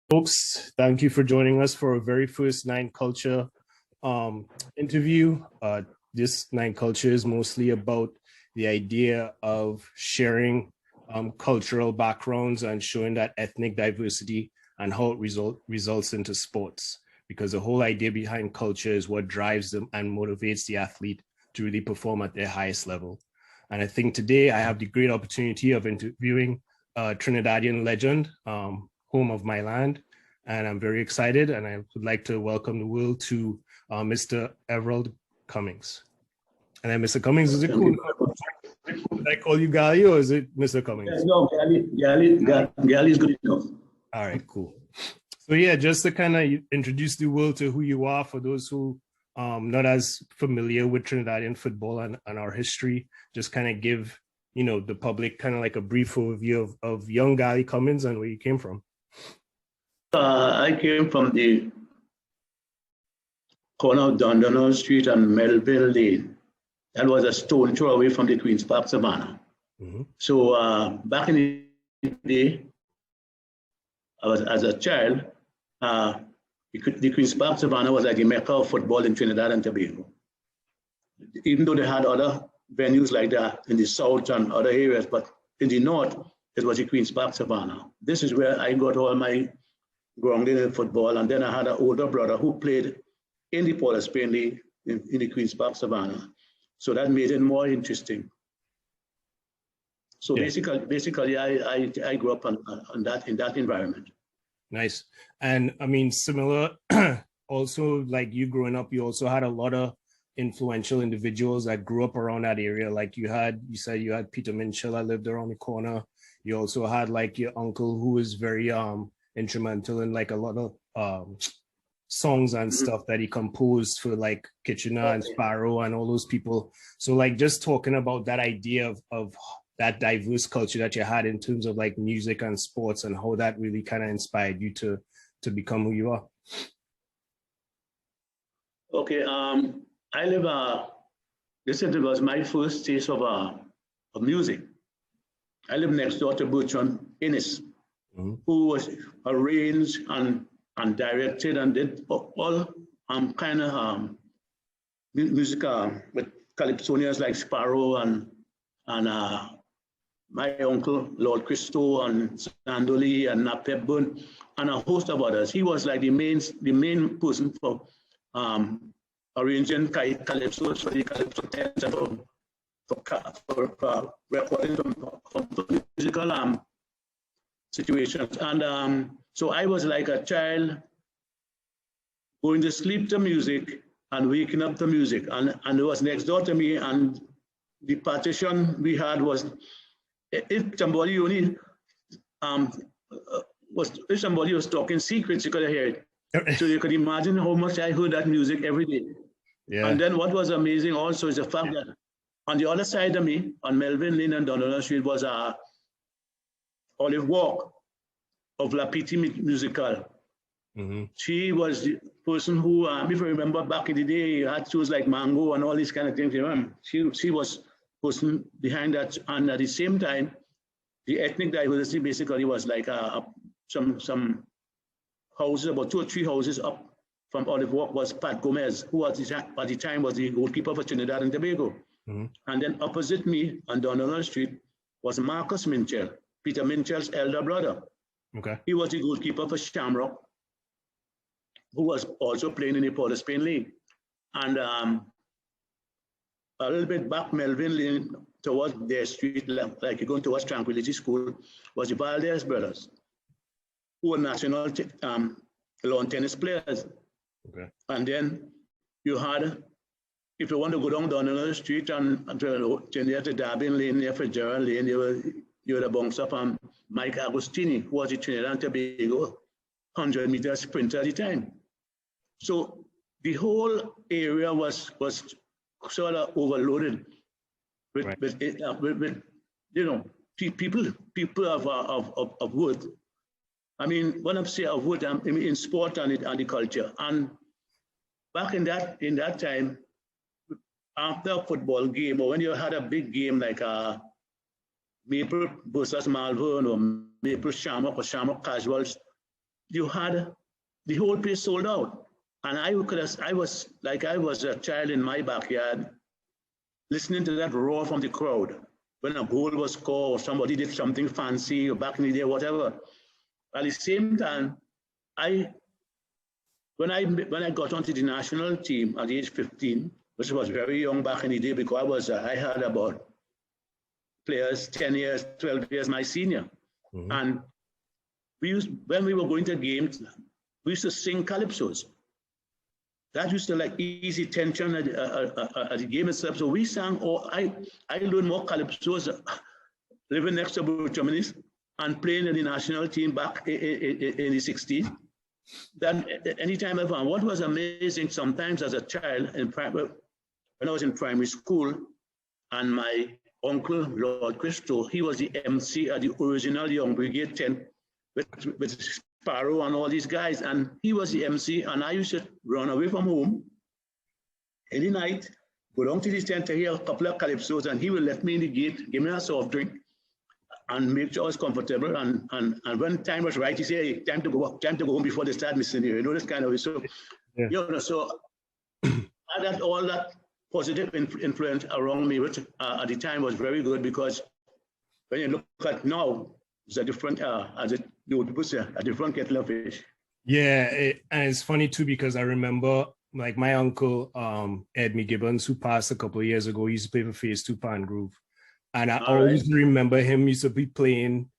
Folks, thank you for joining us for our very first Nine Culture interview. This Nine Culture is mostly about the idea of sharing cultural backgrounds and showing that ethnic diversity and how it results into sports. Because the whole idea behind culture is what drives them and motivates the athlete to really perform at their highest level. And I think today I have the great opportunity of interviewing Trinidadian legend, home of my land, and I'm very excited, and I would like to welcome the world to Mr. Everald Cummings. And then Mr. Cummings, is it cool? Did I call you Gali or is it Mr. Cummings? Yes, no, Gali is good enough. All right, cool. So yeah, just to kind of introduce the world to who you are for those who not as familiar with Trinidadian football and our history, just kind of give, the public kind of like a brief overview of young Gali Cummings and where you came from. I came from the corner of Dundonald Street and Melville Lane. That was a stone throw away from the Queen's Park Savannah. Mm-hmm. So back in the day, as a child, the Queen's Park Savannah was like the mecca of football in Trinidad and Tobago. Even though they had other venues like that in the south and other areas, but in the north, it was the Queen's Park Savannah. This is where I got all my grounding in football, and then I had an older brother who played in the Port of Spain League in the Queen's Park Savannah. So that made it more interesting. So yeah. basically, I grew up in that environment. Nice. And I mean, similar, also like you growing up, you also had a lot of influential individuals that grew up around that area. Like you said you had Peter Minchell that lived around the corner. You also had like your uncle who was very instrumental in like a lot of songs and stuff that he composed for like Kitchener and Sparrow and all those people. So like just talking about that idea of that diverse culture that you had in terms of like music and sports and how that really kind of inspired you to become who you are. Okay, I live, this was my first taste of music. I live next door to Bertrand Innes, who was arranged and directed and did all kind of music with calypsonians like Sparrow and my uncle Lord Christo and Sandoli and Nat Pepburn and a host of others. He was like the main person for arranging calypsos for the calypso tents and for recording from musical situations. And so I was like a child going to sleep to music and waking up to music. And it was next door to me, and the partition we had was if somebody only if somebody was talking secrets, you could hear it. So you could imagine how much I heard that music every day. Yeah. And then what was amazing also is the fact that on the other side of me, on Melvin Lane and Donald Street, was a Olive Walk of La Petite Musical. Mm-hmm. She was the person who, if you remember back in the day, had shows like Mango and all these kind of things. She was person behind that, and at the same time, the ethnic diversity basically was like some houses, about 2 or 3 houses up from Olive Walk was Pat Gomez, who at the time was the goalkeeper for Trinidad and Tobago. Mm-hmm. And then opposite me on Donald Street was Marcus Minchell, Peter Minchell's elder brother. Okay. He was the goalkeeper for Shamrock, who was also playing in the Port of Spain League. And a little bit back Melvin Lane towards their street, like you're going towards Tranquility School, was the Valdez brothers, who were national lawn tennis players. Okay. And then you had, if you want to go down another street and near to Darwin Lane, near Fitzgerald Lane, you would have bounced up on Mike Agostini, who was the Trinidad and Tobago 100-meter sprinter at the time. So the whole area was sort of overloaded with people of worth. I mean, when I say of worth, I mean in sport and the culture. And back in that time, after a football game, or when you had a big game like Maple versus Malvern or Maple Shamrock or Shamrock Casuals, you had the whole place sold out. And I was a child in my backyard, listening to that roar from the crowd when a goal was scored or somebody did something fancy or back in the day, whatever. At the same time, when I got onto the national team at age 15, which was very young back in the day because I had about players 10 years, 12 years my senior. Mm-hmm. And when we were going to games, we used to sing calypsos. That used to like easy tension at the game itself. So we sang, I learned more calypsos living next to Cummings and playing in the national team back in the 60s than any time ever. And what was amazing sometimes as a child, when I was in primary school, and my uncle, Lord Christo, he was the MC at the original Young Brigade 10 with Sparrow and all these guys, and he was the MC, and I used to run away from home in the night, go down to the tent to hear a couple of calypsos, and he would let me in the gate, give me a soft drink, and make sure I was comfortable. And when time was right, he said, hey, time to go home before they start missing you. You know, this kind of way. So, so I had all that positive influence around me, which at the time was very good, because when you look at now, it's a different, as the old people say, a different kettle of fish. Yeah, and it's funny too, because I remember like my uncle, Edmy Gibbons, who passed a couple of years ago, he used to play for Phase 2 Pan Groove. And I always remember him used to be playing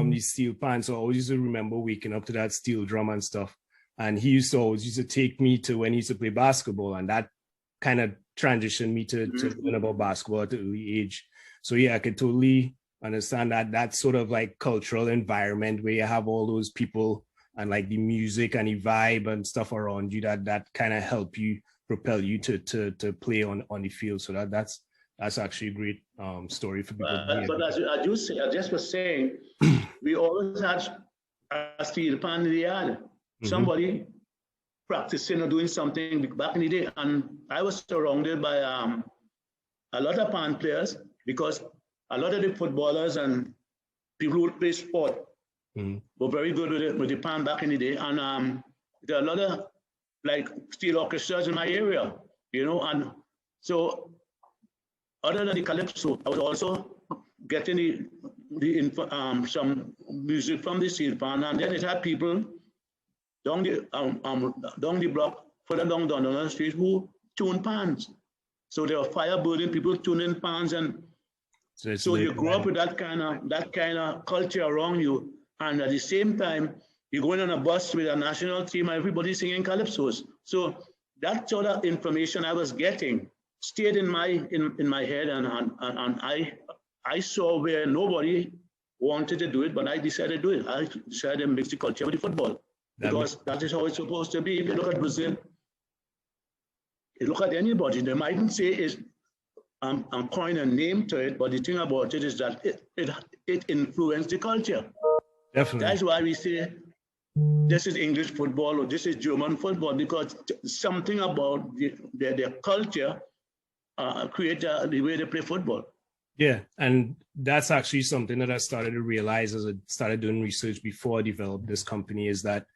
these steel pans. So I always used to remember waking up to that steel drum and stuff. And he used to take me to when he used to play basketball, and that kind of transitioned me to learn about basketball at an early age. So yeah, I could totally understand that sort of like cultural environment where you have all those people and like the music and the vibe and stuff around you that kind of help you propel you to play on the field. So that's actually a great story for people. But as I just was saying, we always had a steel pan in the yard. Mm-hmm. Somebody practicing or doing something back in the day. And I was surrounded by a lot of pan players, because a lot of the footballers and people who play sport were very good with the pan back in the day. And there are a lot of like steel orchestras in my area, you know. And so other than the calypso, I was also getting some music from the steel pan, and then it had people down the block, further down the street, who tune pans. So there were fire burning, people tuning pans, and so you grow up with that kind of culture around you, and at the same time you're going on a bus with a national team and everybody's singing calypsos. So that sort of information I was getting stayed in my head, and I saw where nobody wanted to do it, but I decided to do it. I decided to mix the culture with the football, because that is how it's supposed to be. If you look at Brazil, you look at anybody, they mightn't say is I'm coining a name to it, but the thing about it is that it influenced the culture. Definitely. That's why we say this is English football or this is German football, because something about their culture create the way they play football. Yeah, and that's actually something that I started to realize as I started doing research before I developed this company, is that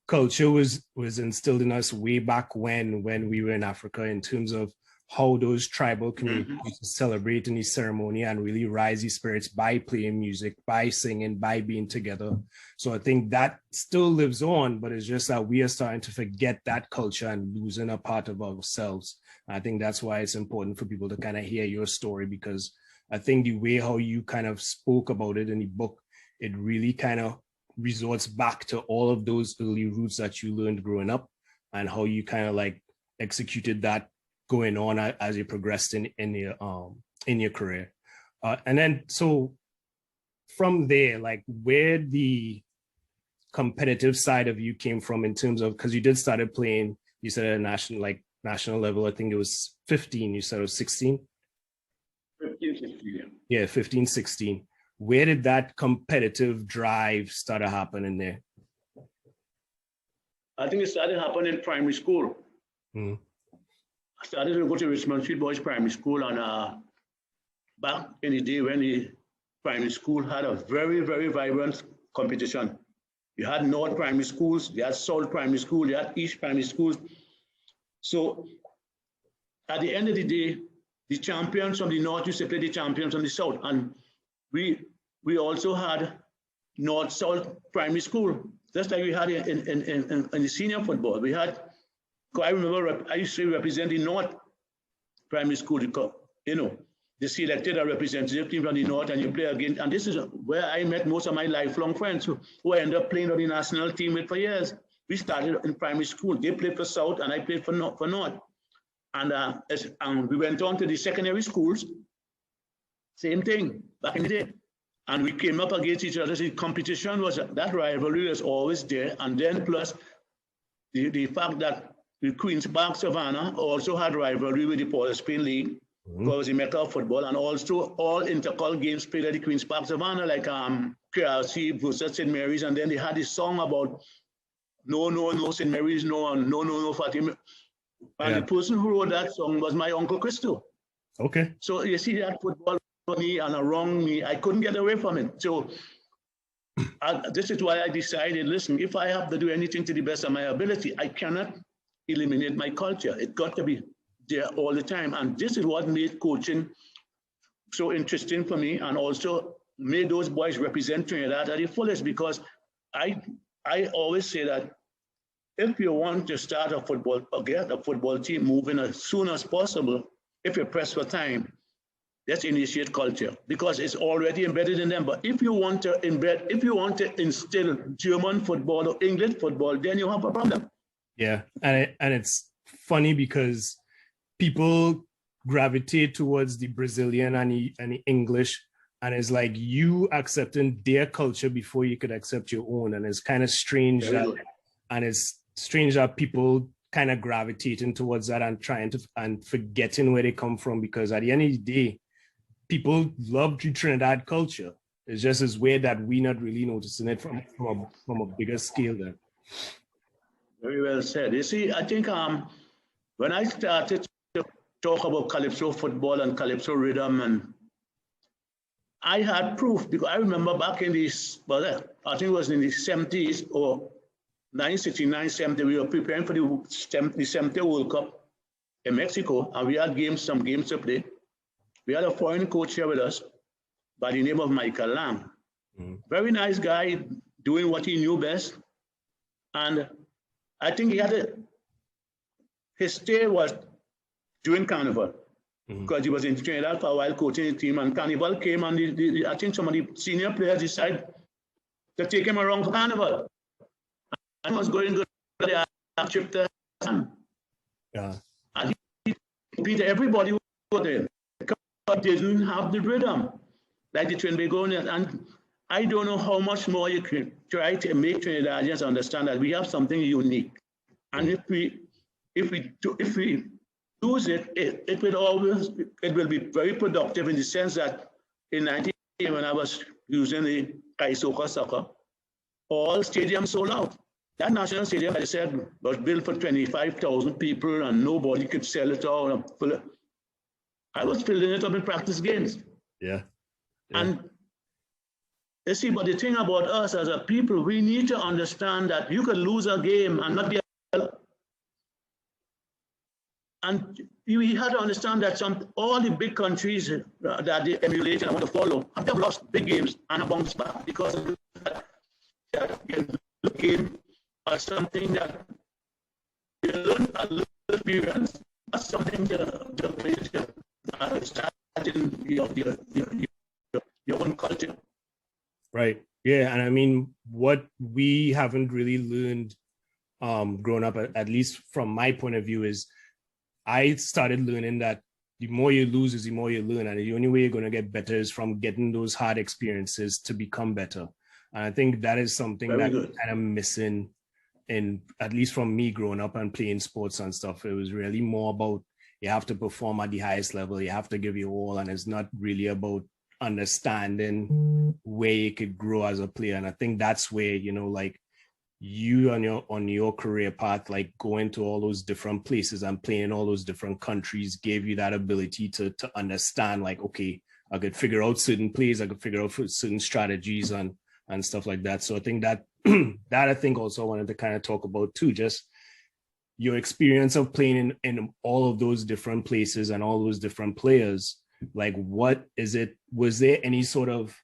culture was instilled in us way back when we were in Africa, in terms of how those tribal communities used to celebrate in the ceremony and really rise the spirits by playing music, by singing, by being together. So I think that still lives on, but it's just that we are starting to forget that culture and losing a part of ourselves. And I think that's why it's important for people to kind of hear your story, because I think the way how you kind of spoke about it in the book, it really kind of resorts back to all of those early roots that you learned growing up, and how you kind of like executed that going on as you progressed in your career. And then, so from there, like where the competitive side of you came from, in terms of, because you did started playing, you said at a national level, I think it was 15, you said it was 16? 15, 16. Yeah, 15, 16. Where did that competitive drive start to happen in there? I think it started happening in primary school. I started to go to Richmond Street Boys Primary School, and back in the day when the primary school had a very, very vibrant competition. You had North primary schools, you had South primary school, you had East primary schools. So at the end of the day, the champions from the North used to play the champions from the South. And we also had North-South primary school, just like we had in the senior football. We had, I remember I used to represent the North primary school, you know, they selected a representative team from the North and you play against, and this is where I met most of my lifelong friends who I ended up playing on the national team with for years. We started in primary school. They played for South and I played for North. And we went on to the secondary schools, same thing back in the day. And we came up against each other. The competition was, that rivalry was always there. And then plus the fact that the Queen's Park Savannah also had rivalry with the Port of Spain League, because the Mecca of football, and also all intercol games played at the Queen's Park Savannah, like KRC versus St. Mary's. And then they had this song about no, St. Mary's, no, Fatima. And the person who wrote that song was my Uncle Christo. Okay. So you see that football me and around me, I couldn't get away from it. So this is why I decided, listen, if I have to do anything to the best of my ability, I cannot eliminate my culture. It got to be there all the time. And this is what made coaching so interesting for me, and also made those boys represent Trinidad at the fullest, because I always say that if you want to start a football, or get a football team moving as soon as possible, if you press for time, let's initiate culture, because it's already embedded in them. But if you want to instill German football or English football, then you have a problem. Yeah, and it's funny because people gravitate towards the Brazilian and the English, and it's like you accepting their culture before you could accept your own. And it's kind of strange that people kind of gravitating towards that and trying to and forgetting where they come from, because at the end of the day, people love the Trinidad culture. It's just as weird that we're not really noticing it from a bigger scale then. Very well said. You see, I think when I started to talk about Calypso football and Calypso rhythm, and I had proof, because I remember back in this, I think it was in the 70s or 1969, 70, we were preparing for the 70 World Cup in Mexico, and we had some games to play. We had a foreign coach here with us by the name of Michael Lam. Very nice guy, doing what he knew best. And I think his stay was during Carnival, because he was in Trinidad for a while coaching the team, and Carnival came, and I think some of the senior players decided to take him around for Carnival. And he was going to the trip to yeah. And he beat everybody who was there. But they didn't have the rhythm like the Trinbagonians. And I don't know how much more you can try to make Trinidadians understand that we have something unique. And if we use it, it will be very productive, in the sense that in 1980, when I was using the Kaisoka soccer, all stadiums sold out. That national stadium, I said, was built for 25,000 people, and nobody could sell it all. I was filling it up in practice games. Yeah. And you see, but the thing about us as a people, we need to understand that you could lose a game and not be able. And we had to understand that all the big countries that they emulate and want to follow have lost big games and have bounced back, because of that game as something that you learn a little experience, as something to start in your own culture. Right. Yeah. And I mean, what we haven't really learned growing up, at least from my point of view, is I started learning that the more you lose is the more you learn. And the only way you're going to get better is from getting those hard experiences to become better. And I think that is something that kind of missing, in at least from me growing up and playing sports and stuff. It was really more about, you have to perform at the highest level, you have to give your all, and it's not really about understanding where you could grow as a player. And I think that's where, you know, like you on your career path, like going to all those different places and playing in all those different countries, gave you that ability to understand, like, okay, I could figure out certain plays, I could figure out certain strategies and stuff like that. So I think that that I think also I wanted to kind of talk about too, just your experience of playing in all of those different places and all those different players. Like, what is it? Was there any sort of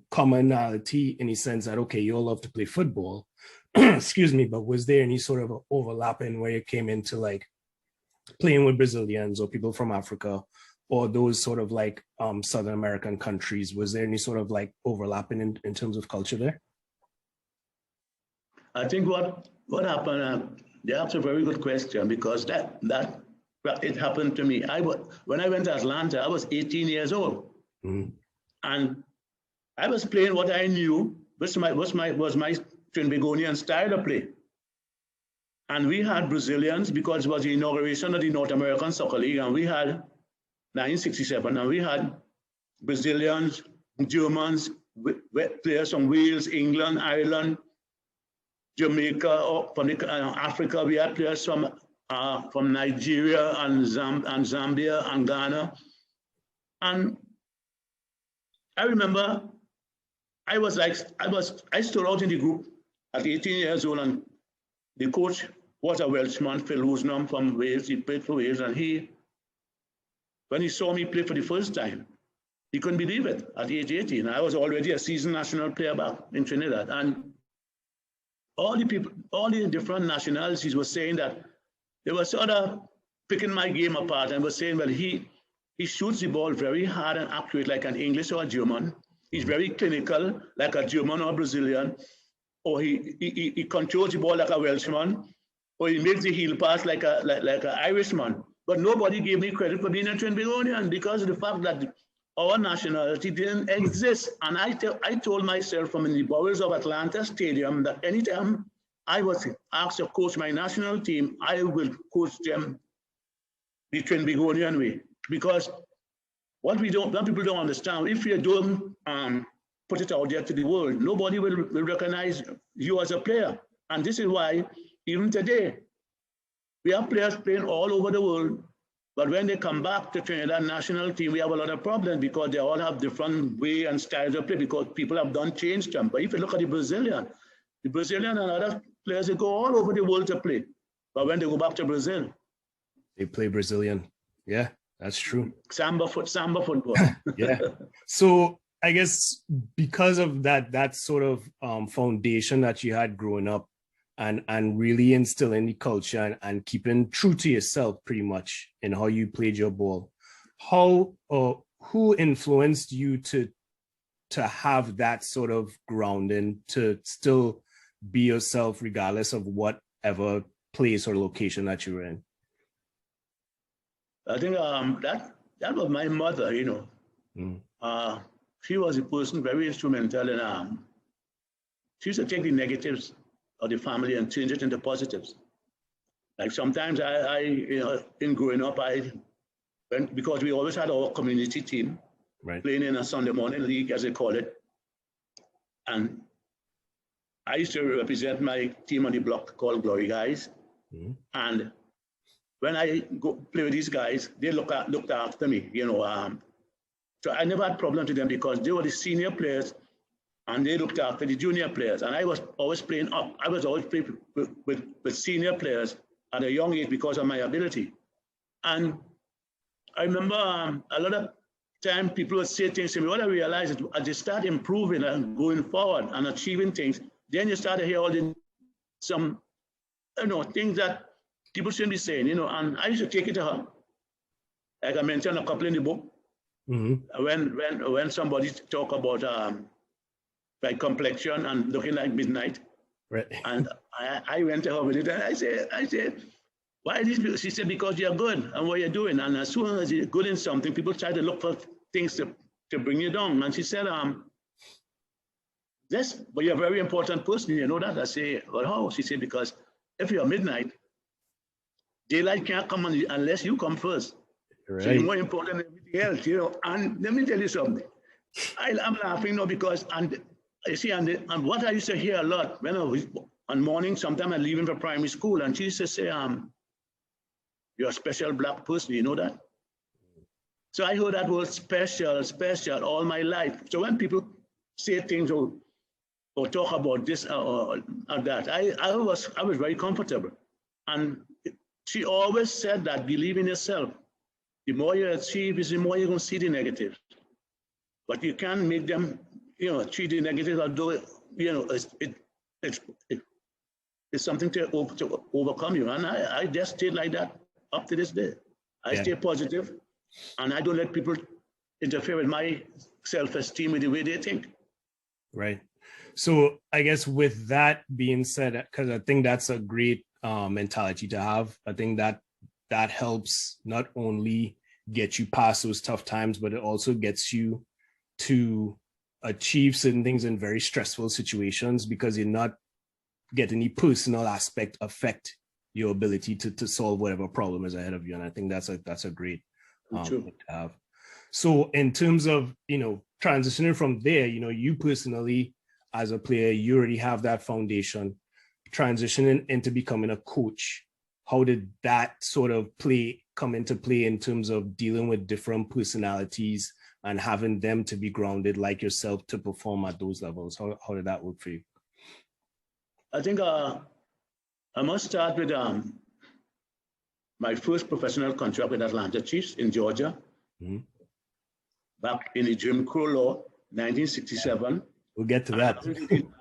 commonality in the sense that, okay, you all love to play football, excuse me, but was there any sort of overlapping where you came into like playing with Brazilians or people from Africa or those sort of like Southern American countries? Was there any sort of like overlapping in terms of culture there? I think what happened, that's a very good question, because that it happened to me. When I went to Atlanta, I was 18 years old. Mm-hmm. And I was playing what I knew was my Trinbagonian style of play. And we had Brazilians, because it was the inauguration of the North American Soccer League, and we had 1967, and we had Brazilians, Germans, players from Wales, England, Ireland, Jamaica, or from Africa. We had players from Nigeria and Zambia and Ghana. And I remember I stood out in the group at 18 years old, and the coach was a Welshman, Phil Woosnam from Wales. He played for Wales, and when he saw me play for the first time, he couldn't believe it at age 18. I was already a seasoned national player back in Trinidad. And all the different nationalities were saying that they were sort of picking my game apart and were saying, well, he shoots the ball very hard and accurate like an English or a German. He's very clinical like a German or a Brazilian. Or he controls the ball like a Welshman, or he makes the heel pass like an Irishman. But nobody gave me credit for being a Trinbagonian because of the fact that our nationality didn't exist. And I told myself from in the bowels of Atlanta Stadium that anytime I was asked to coach my national team, I will coach them the Trinbagonian way. Because what people don't understand, if you don't put it out there to the world, nobody will recognize you as a player. And this is why, even today, we have players playing all over the world, but when they come back to Trinidad national team, we have a lot of problems because they all have different way and styles of play because people have done changed them. But if you look at the Brazilian and other players, they go all over the world to play. But when they go back to Brazil, they play Brazilian. Yeah, that's true. Samba football. Yeah. So I guess because of that sort of foundation that you had growing up and really instilling the culture and keeping true to yourself pretty much in how you played your ball, who influenced you to have that sort of grounding to still be yourself regardless of whatever place or location that you're in? I think that was my mother, you know. Mm. She was a person very instrumental in she used to take the negatives of the family and change it into positives. Like sometimes I in growing up, because we always had our community team, right, playing in a Sunday morning league, as they call it. And I used to represent my team on the block called Glory Guys. Mm-hmm. And when I go play with these guys, they looked after me, you know. So I never had problems with them because they were the senior players and they looked after the junior players. And I was always playing up. I was always playing with senior players at a young age because of my ability. And I remember a lot of time people would say things to me. What I realized is as you start improving and going forward and achieving things, then you start to hear all some things that people shouldn't be saying, you know. And I used to take it to her. Like I mentioned a couple in the book. Mm-hmm. When somebody talk about like complexion and looking like midnight, right? And I went to her with it, and I said, why these people? She said, because you're good and what you're doing, and as soon as you're good in something, people try to look for things to bring you down. And she said, yes, but you're a very important person, you know that? I say, well, how? She said, because if you're midnight, daylight can't come unless you come first. Right. So you're more important than everything else, you know. And let me tell you something. I'm laughing now because, and you see, and what I used to hear a lot when I was on morning, sometimes I'm leaving for primary school, and she used to say, you're a special black person, you know that? So I heard that word special all my life. So when people say things, oh, or talk about this or that. I was very comfortable. And she always said that believe in yourself. The more you achieve is the more you're going to see the negatives. But you can't make them, treat the negatives, although, it's something to overcome you. And I just stayed like that up to this day. I stay positive, and I don't let people interfere with my self-esteem with the way they think. Right. So I guess with that being said, because I think that's a great mentality to have, I think that helps not only get you past those tough times, but it also gets you to achieve certain things in very stressful situations, because you're not getting any personal aspect affect your ability to solve whatever problem is ahead of you. And I think that's a great thing to have. So in terms of, transitioning from there, you personally as a player, you already have that foundation. Transitioning into becoming a coach, how did that sort of come into play in terms of dealing with different personalities and having them to be grounded like yourself to perform at those levels? How did that work for you? I think I must start with my first professional contract with Atlanta Chiefs in Georgia, back in the Jim Crow law, 1967. We'll get to that.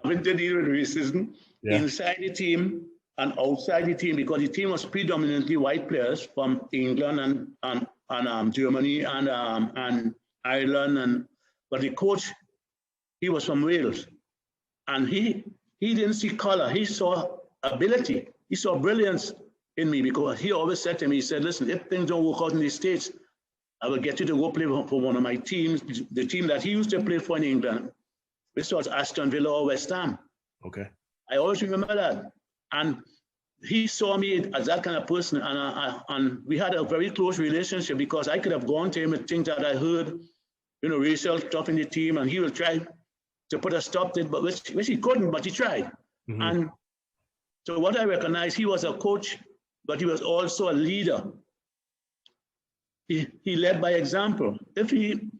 Having to deal with racism inside the team and outside the team, because the team was predominantly white players from England and Germany and Ireland, but the coach, he was from Wales, and he didn't see color. He saw ability. He saw brilliance in me, because he always said to me, he said, listen, if things don't work out in the States, I will get you to go play for one of my teams, the team that he used to play for in England, which was Aston Villa or West Ham. Okay. I always remember that. And he saw me as that kind of person, and we had a very close relationship, because I could have gone to him with things that I heard, racial stuff in the team, and he will try to put a stop to it, but which he couldn't, but he tried. And so what I recognized, he was a coach, but he was also a leader. He led by example. You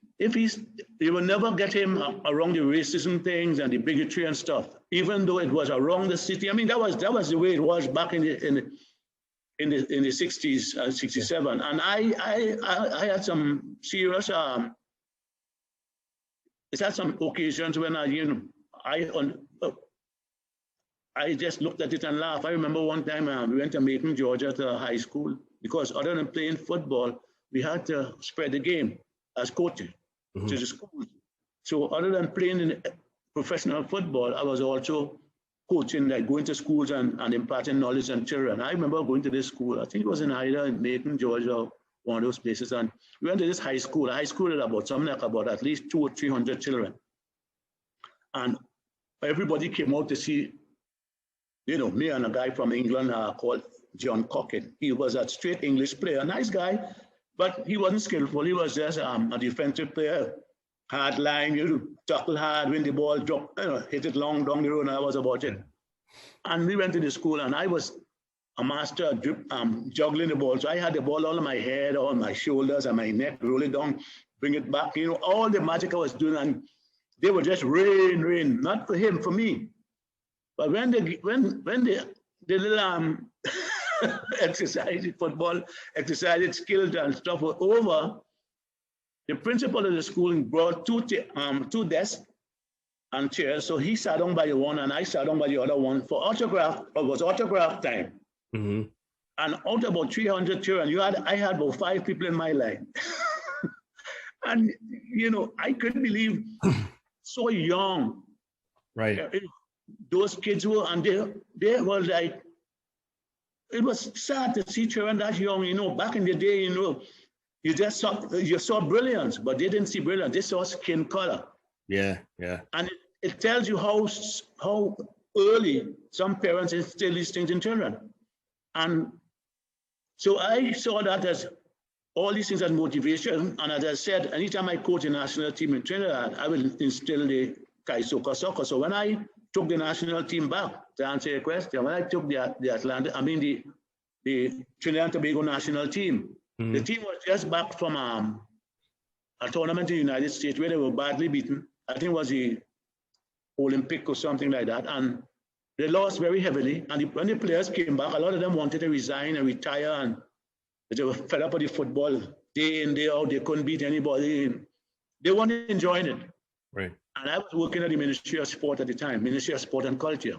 will never get him around the racism things and the bigotry and stuff, even though it was around the city. I mean, that was the way it was back in the 60s, 67. And I had some serious, it had some occasions when I just looked at it and laughed. I remember one time we went to Macon, Georgia, to high school, because other than playing football, we had to spread the game as coaches to the schools. So other than playing in professional football, I was also coaching, like going to schools and imparting knowledge on children. I remember going to this school, I think it was in either in Macon, Georgia, one of those places. And we went to this high school. A high school had about at least 200 or 300 children. And everybody came out to see, me and a guy from England called John Cocken. He was a straight English player, a nice guy, but he wasn't skillful. He was just a defensive player, hard line, tackle hard, win the ball, drop, hit it long down the road, and that was about it. And we went to the school, and I was a master at juggling the ball. So I had the ball all on my head, on my shoulders, and my neck, roll it down, bring it back, all the magic I was doing, and they were just rain, not for him, for me. But when the little football exercise skills and stuff were over, the principal of the school brought two desks and chairs. So he sat down by the one and I sat down by the other one for autograph. It was autograph time. And out of about 300 children, I had about 5 people in my line. And, I couldn't believe so young. Right. Those kids were, and they were like, it was sad to see children that young, back in the day, you saw brilliance, but they didn't see brilliance. They saw skin color. Yeah. And it tells you how early some parents instill these things in children. And so I saw that as all these things as motivation. And as I said, anytime I coach a national team in Trinidad, I will instill the Kaisoka soccer. So when I took the national team back, to answer your question, when I took the Trinidad and Tobago national team, the team was just back from a tournament in the United States where they were badly beaten. I think it was the Olympic or something like that. And they lost very heavily. And when the players came back, a lot of them wanted to resign and retire. And they were fed up with the football day in, day out. They couldn't beat anybody. They weren't enjoying it. Right. And I was working at the Ministry of Sport at the time, Ministry of Sport and Culture.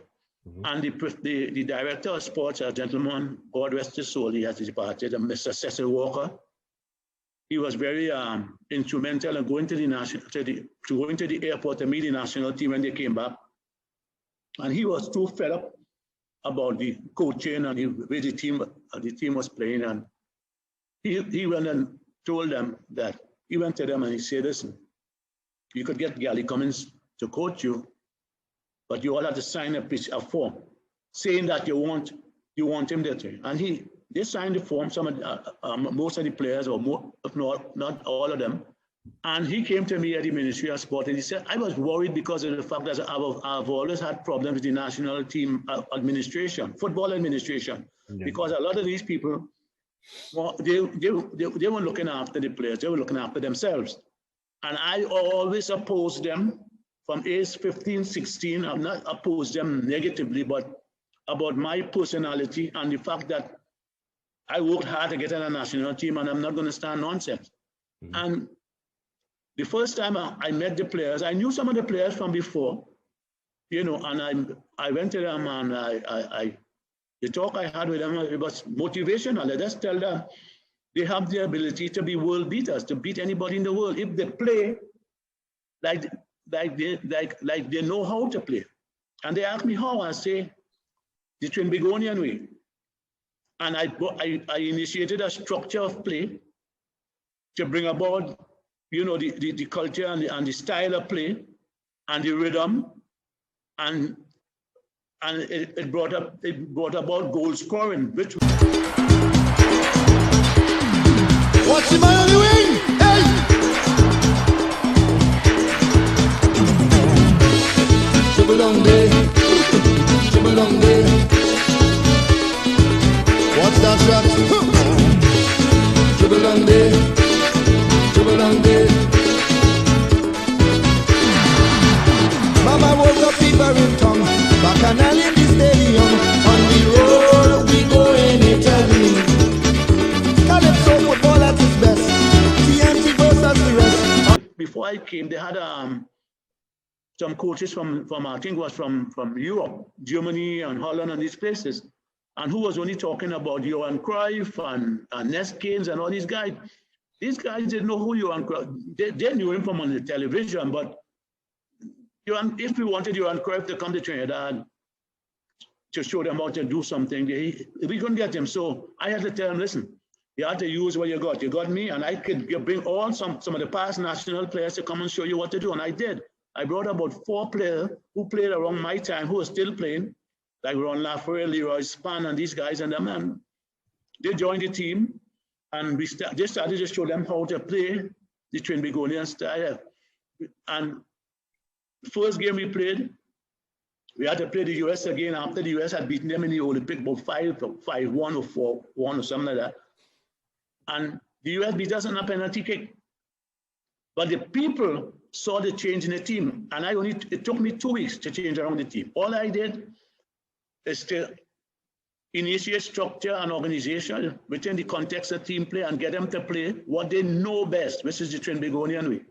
Mm-hmm. And the director of sports, a gentleman, God rest his soul, he has departed, Mr. Cecil Walker. He was very instrumental in going to the airport to meet the national team when they came back. And he was too fed up about the coaching and the way the team was playing. And he went and told them that, he went to them and he said, listen, you could get Gally Cummings to coach you, but you all have to sign a form saying that you want him there. And they signed the form, most of the players, or more, if not all of them. And he came to me at the Ministry of Sport and he said, I was worried because of the fact that I've always had problems with the national team administration, football administration, because a lot of these people, they weren't looking after the players, they were looking after themselves. And I always opposed them from age 15, 16. I've not opposed them negatively, but about my personality and the fact that I worked hard to get on a national team and I'm not going to stand nonsense. Mm-hmm. And the first time I met the players, I knew some of the players from before, and I went to them and the talk I had with them, it was motivational. I just tell them they have the ability to be world beaters, to beat anybody in the world if they play like they know how to play. And they ask me how, I say, the Trinbagonian way. And I initiated a structure of play to bring about, the culture and the style of play and the rhythm, and it brought about goal scoring, which. What's the man on the wing? Hey! Dribble on there, dribble on there. What's that shot? Dribble on there, dribble on there. Mama woke up fever in tongue, bacchanal in the stadium. On the road we go in Italy. Calypso football at its best. TNT versus the rest. Before I came, they had some coaches from I think was from Europe, Germany and Holland and these places, and who was only talking about Johan Cruyff and Neskins and all these guys. These guys didn't know who Johan Cruyff. They knew him from on the television, but if we wanted Johan Cruyff to come to Trinidad to show them how to do something, we couldn't get him. So I had to tell them, listen, you have to use what you got. You got me, and I could bring all some of the past national players to come and show you what to do, and I did. I brought about 4 players who played around my time, who are still playing, like Ron Lafayette, Leroy Span, and these guys, and them, and they joined the team, and they started to show them how to play the Trinbagonian style. And the first game we played, we had to play the US again after the US had beaten them in the Olympic, about 5-1 or 4-1 or something like that. And the US beat us on a penalty kick. But the people saw the change in the team. And it took me 2 weeks to change around the team. All I did is to initiate structure and organization within the context of team play and get them to play what they know best, which is the Trinbagonian way.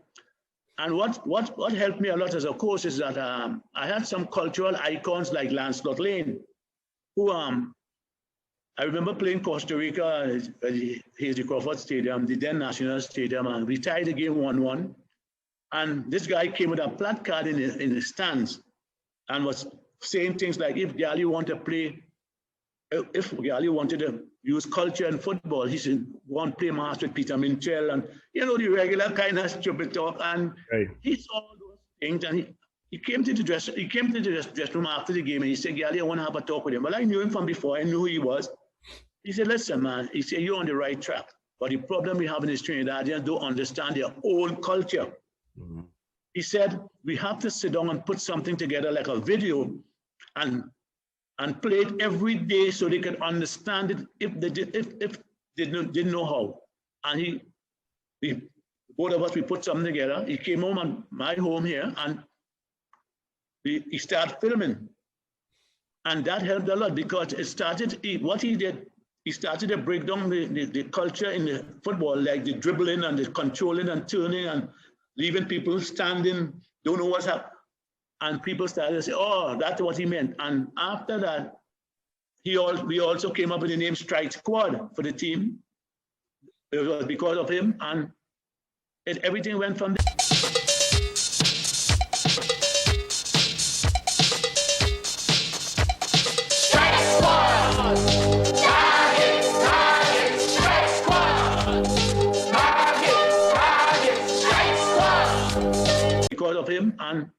And what helped me a lot as a coach is that I had some cultural icons like Lancelot Lane, who I remember playing Costa Rica at the Hazy Crawford Stadium, the then National Stadium, and we tied the game 1-1. And this guy came with a placard in the stands and was saying things like, if Gally wanted to use culture and football, he should go and play match with Peter Minchell and, the regular kind of stupid talk. And he saw those things, and he came to the dressing room after the game and he said, Gally, I want to have a talk with him. Well, I knew him from before. I knew who he was. He said, listen, man, he said, you're on the right track. But the problem we have in this Trinidadians don't understand their own culture. Mm-hmm. He said, we have to sit down and put something together like a video and play it every day so they could understand it if they didn't know how. And both of us, we put something together. He came home at my home here, and he started filming. And that helped a lot because it started, what he did, he started to break down the culture in the football, like the dribbling and the controlling and turning and leaving people standing, don't know what's happening. And people started to say, oh, that's what he meant. And after that, we also came up with the name Strike Squad for the team. It was because of him, and everything went from there. Because of him, and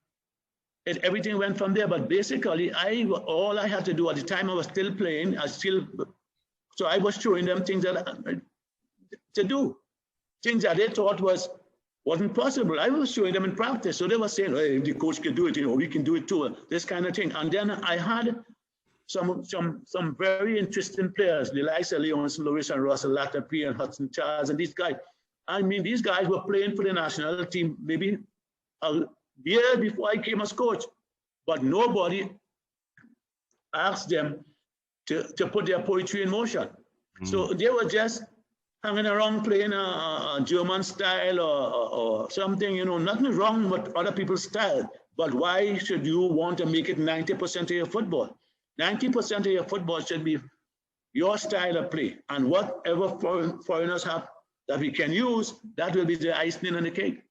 everything went from there. But basically, all I had to do at the time I was still playing, so I was showing them things to do, things that they thought wasn't possible. I was showing them in practice, so they were saying, "Hey, if the coach can do it, we can do it too." This kind of thing. And then I had some very interesting players, the likes of Leon Lewis and Russell Latapie and Hudson Charles, and these guys. I mean, these guys were playing for the national team maybe a year before I came as coach, but nobody asked them to put their poetry in motion. So they were just hanging around playing a German style or something, nothing wrong with other people's style, but why should you want to make it 90% of your football? 90% of your football should be your style of play, and whatever foreigners have that we can use, that will be the icing on the cake.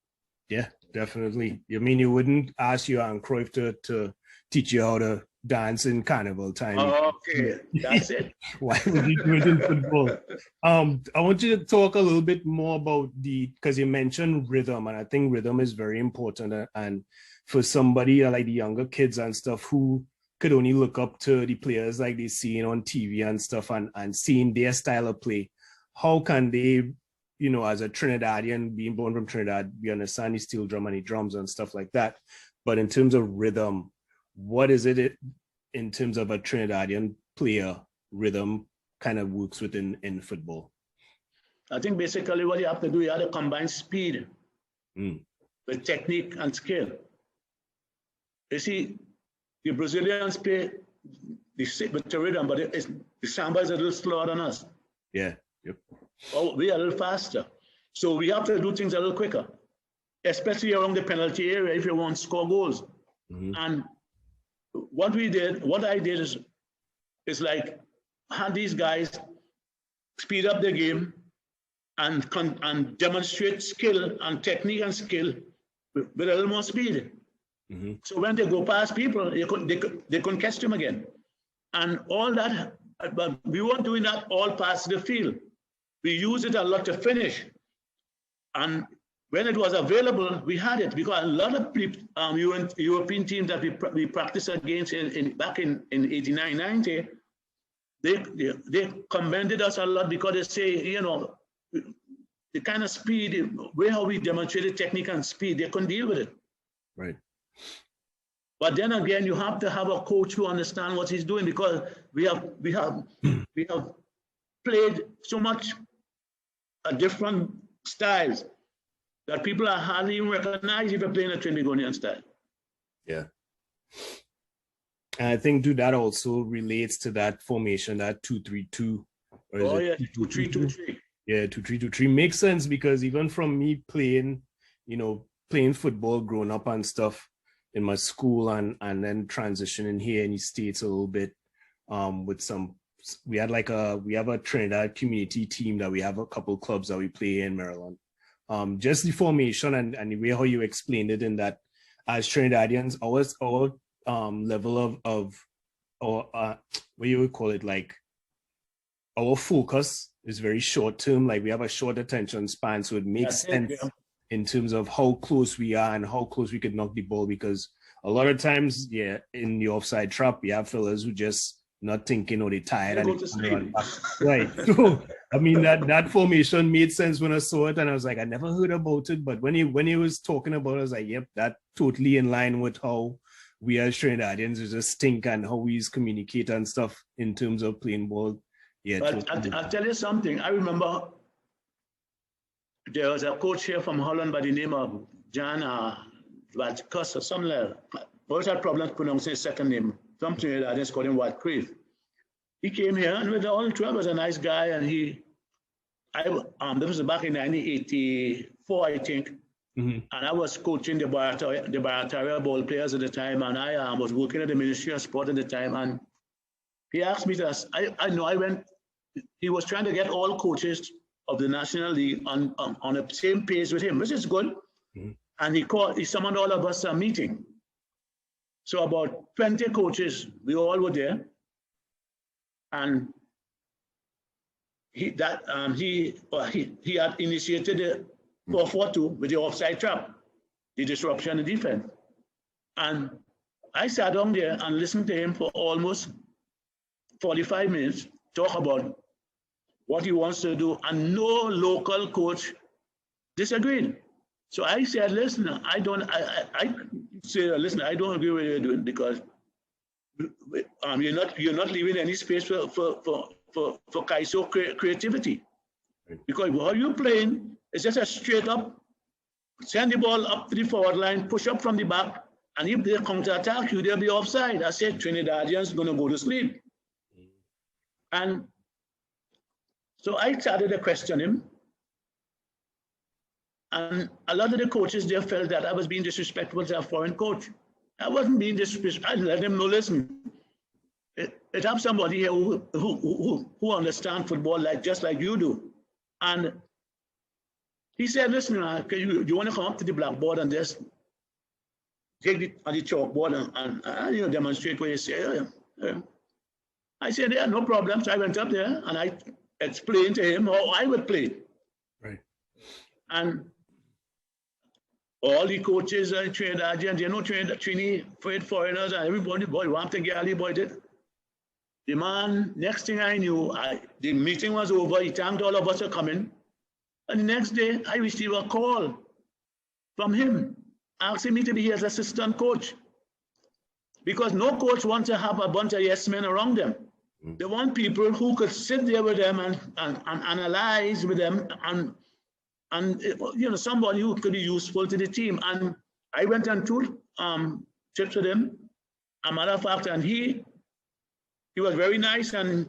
Yeah, definitely. You mean you wouldn't ask Johan Cruyff to teach you how to dance in carnival time? Okay, that's it. Why would you do it in football? I want you to talk a little bit more about because you mentioned rhythm, and I think rhythm is very important. And for somebody like the younger kids and stuff who could only look up to the players like they see on TV and stuff and seeing their style of play, how can they, as a Trinidadian, being born from Trinidad, we understand the steel drum and the drums and stuff like that. But in terms of rhythm, what is it in terms of a Trinidadian player rhythm kind of works within in football? I think basically what you have to do, you have to combine speed with technique and skill. You see, the Brazilians play with the rhythm, but the samba is a little slower than us. Yeah. Yep. Oh, we are a little faster. So we have to do things a little quicker, especially around the penalty area if you want to score goals. And what I did is like had these guys speed up the game and demonstrate skill and technique and skill with a little more speed. So when they go past people, they couldn't catch them again. And all that, but we weren't doing that all past the field. We used it a lot to finish. And when it was available, we had it because a lot of European teams that we practiced against back in 89, 90, they commended us a lot because they say, the kind of speed, the way how we demonstrated technique and speed, they couldn't deal with it. Right. But then again, you have to have a coach who understands what he's doing because we have played so much different styles that people are hardly even recognize if you're playing a Trinidadian style. Yeah. And I think that also relates to that formation, that 2-3-2. Oh yeah, 2-3-2-3. Yeah, 2-3-2-3 makes sense because even from me playing football growing up and stuff in my school and then transitioning here in the States a little bit we have a Trinidad community team that we have a couple clubs that we play in Maryland. Just the formation and the way how you explained it in that as Trinidadians, our level of what you would call it, like our focus is very short term, like we have a short attention span, so it makes sense in terms of how close we are and how close we could knock the ball, because a lot of times, in the offside trap, we have fellas who just not thinking or they're tired and they run back. Right. So I mean that formation made sense when I saw it, and I was like, I never heard about it. But when he was talking about it, I was like, yep, that totally in line with how we as Trinidadians just think and how we communicate and stuff in terms of playing ball. Yeah. But totally. I'll tell you something. I remember there was a coach here from Holland by the name of Jan Vajkus or something like that. always had problems pronouncing his second name. From Trinidad, just called him White Crave. He came here, and with all the trouble, was a nice guy, and this was back in 1984, I think. And I was coaching the Barataria ball players at the time, and I was working at the Ministry of Sport at the time. And he asked me to, he was trying to get all coaches of the National League on the same page with him, which is good. And he summoned all of us to a meeting. So about 20 coaches, we all were there. And he had initiated the 4-4-2 with the offside trap, the disruption in defense. And I sat down there and listened to him for almost 45 minutes, talk about what he wants to do, and no local coach disagreed. So I said, listen, I don't agree with what you're doing, because you're not leaving any space for Kaiso creativity. Because what you're playing is just a straight up, send the ball up to the forward line, push up from the back, and if they counter-attack you, they'll be offside. I said, Trinidadians going to go to sleep. And so I started to question him. And a lot of the coaches there felt that I was being disrespectful to a foreign coach. I wasn't being disrespectful. I let them know, listen, it have somebody here who understands football just like you do. And he said, listen, you want to come up to the blackboard and just take the chalkboard and demonstrate what you say? I said, yeah, no problem. So I went up there and I explained to him how I would play. Right. And all the coaches in Trinidad, and Trini, foreigners, and everybody, boy, one thing, Gally, boy, did. The man, next thing I knew, the meeting was over. He thanked all of us for coming. And the next day, I received a call from him asking me to be his assistant coach. Because no coach wants to have a bunch of yes men around them. They want people who could sit there with them and analyze with them and somebody who could be useful to the team. And I went on 2 trips with him. A matter of fact, and he was very nice. And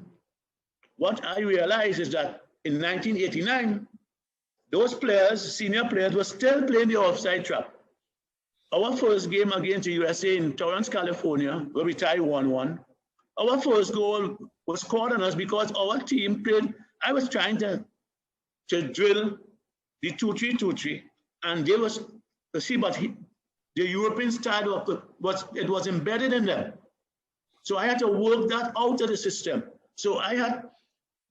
what I realized is that in 1989, those players, senior players, were still playing the offside trap. Our first game against the USA in Torrance, California, where we tied 1-1, our first goal was scored on us because our team played. I was trying to drill the 2-3-2-3, and they was, but the European style it was embedded in them. So I had to work that out of the system. So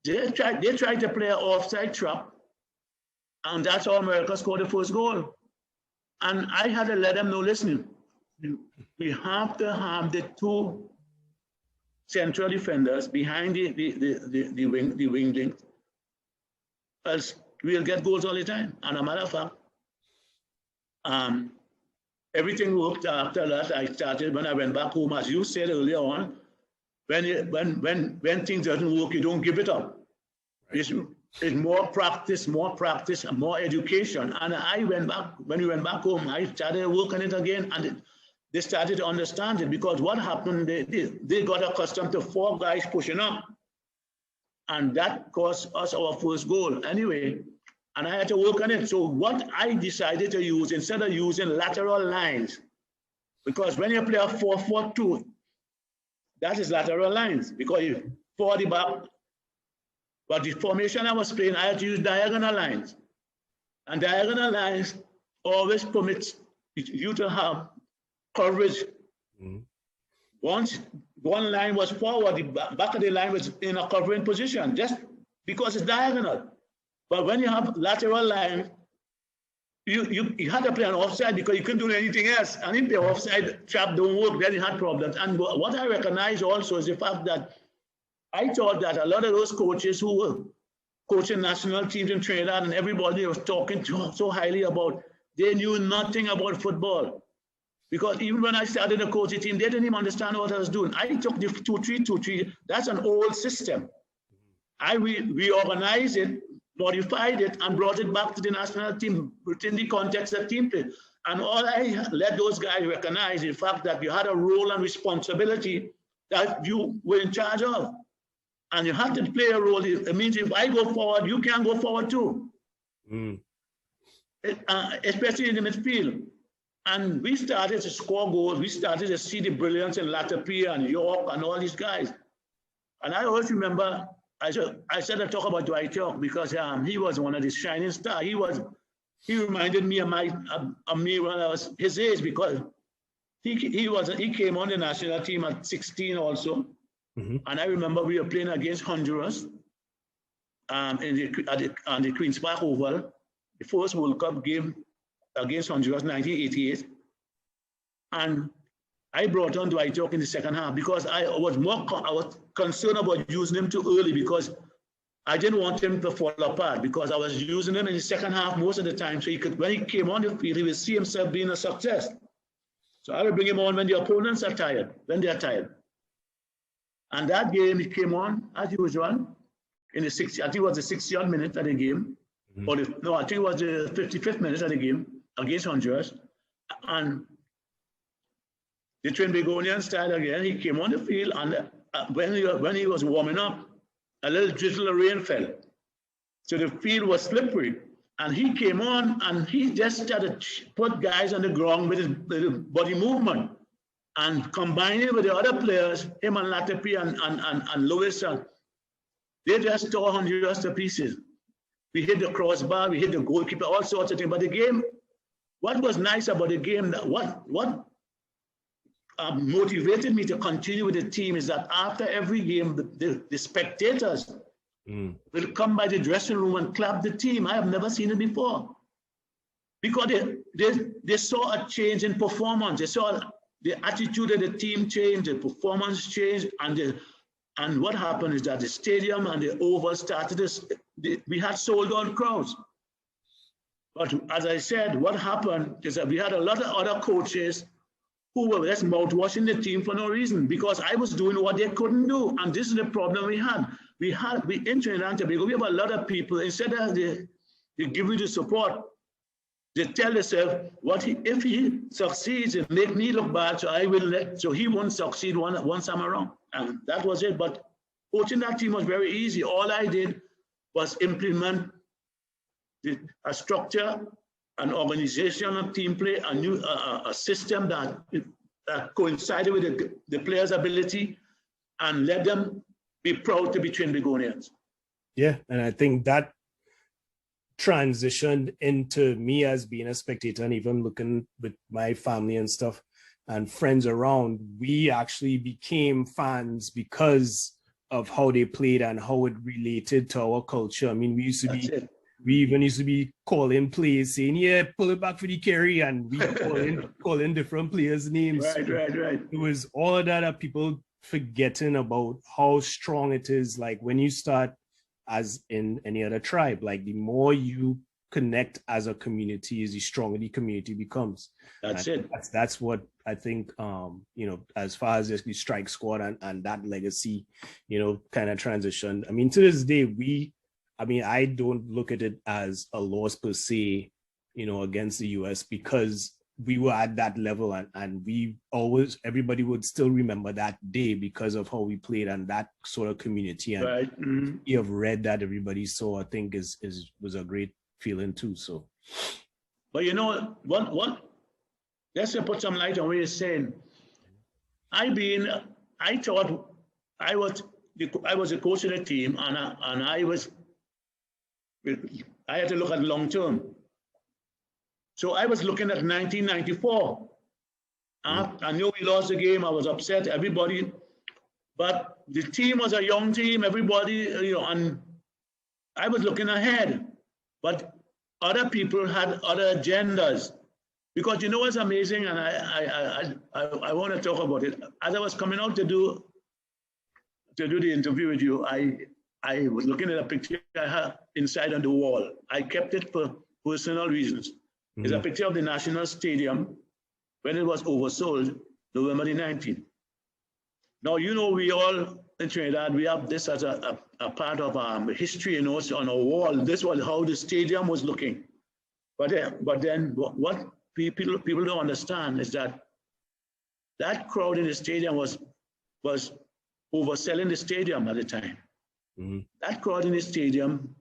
they tried to play an offside trap, and that's how America scored the first goal. And I had to let them know, listen, we have to have the 2 central defenders behind the wing link, else we'll get goals all the time. And a matter of fact, everything worked after that. I started when I went back home, as you said earlier on, when things doesn't work, you don't give it up. Right. It's more practice, and more education. And when we went back home, I started working it again, and they started to understand it, because what happened, they got accustomed to 4 guys pushing up. And that cost us our first goal anyway. And I had to work on it. So what I decided to use, instead of using lateral lines, because when you play a 4-4-2, that is lateral lines, because you for the back. But the formation I was playing, I had to use diagonal lines. And diagonal lines always permits you to have coverage. Once one line was forward, the back of the line was in a covering position, just because it's diagonal. But when you have lateral line, you had to play an offside because you couldn't do anything else. And if the offside trap don't work, then you had problems. And what I recognize also is the fact that I thought that a lot of those coaches who were coaching national teams in Trinidad and everybody was talking so highly about, they knew nothing about football. Because even when I started the coaching team, they didn't even understand what I was doing. I took the 2-3-2-3, that's an old system. I reorganized it, modified it, and brought it back to the national team within the context of team play. And all I let those guys recognize the fact that you had a role and responsibility that you were in charge of. And you have to play a role. It means if I go forward, you can go forward too. Especially in the midfield. And we started to score goals. We started to see the brilliance in Latapia and York and all these guys. And I always remember, I said I talk about Dwight York because he was one of the shining stars. He reminded me of me when I was his age, because he came on the national team at 16 also. And I remember we were playing against Honduras on the Queen's Park Oval, the first World Cup game against Honduras, 1988. And I brought on Dwight York in the second half because I was concerned about using him too early, because I didn't want him to fall apart, because I was using him in the second half most of the time. So when he came on the field, he would see himself being a success. So I would bring him on when the opponents are tired, when they are tired. And that game, he came on as usual in the 60, I think it was the 60th minute of the game. I think it was the 55th minute of the game against Honduras. And the Trinbagonian style again, he came on the field, and when he was warming up, a little drizzle of rain fell. So the field was slippery. And he came on and he just started to put guys on the ground with his body movement and combining with the other players, him and Latipi and Lewis, they just tore Honduras to pieces. We hit the crossbar, we hit the goalkeeper, all sorts of things. But the game, what was nice about the game, what motivated me to continue with the team is that after every game, the spectators will come by the dressing room and clap the team. I have never seen it before. Because they saw a change in performance. They saw the attitude of the team change, the performance change, and what happened is that the stadium and the Oval started we had sold out crowds. But as I said, what happened is that we had a lot of other coaches who were just mouthwashing the team for no reason, because I was doing what they couldn't do. And this is the problem we had. We in Trinidad and Tobago, we have a lot of people, instead of they give you the support, they tell themselves, if he succeeds, it make me look bad, so he won't succeed once I'm around. And that was it. But coaching that team was very easy. All I did was implement a structure, an organization of team play, a system that coincided with the players' ability, and let them be proud to be Trinbagonians. Yeah, and I think that transitioned into me as being a spectator, and even looking with my family and stuff and friends around, we actually became fans because of how they played and how it related to our culture. I mean, we even used to be calling plays, saying, yeah, pull it back for the carry, and we calling different players' names. Right. It was all of that people forgetting about how strong it is. Like when you start as in any other tribe, like the more you connect as a community, is the stronger the community becomes. That's what I think, as far as the strike squad and that legacy, kind of transitioned. I mean, to this day, I don't look at it as a loss per se, against the US, because we were at that level, and everybody would still remember that day because of how we played and that sort of community. And right. You have read that everybody saw, I think was a great feeling too. So, but what let's put some light on what you're saying. I thought I was a coach of the team, and I had to look at long term. So I was looking at 1994. I knew we lost the game. I was upset, everybody. But the team was a young team, everybody, and I was looking ahead. But other people had other agendas. Because what's amazing, and I want to talk about it. As I was coming out to do the interview with you, I was looking at a picture I had inside on the wall. I kept it for personal reasons. It's a picture of the National Stadium when it was oversold, November the 19th. Now, we all in Trinidad, we have this as a part of history, on our wall. This was how the stadium was looking. But then what people don't understand is that crowd in the stadium was overselling the stadium at the time. Mm-hmm. That crowd in the stadium,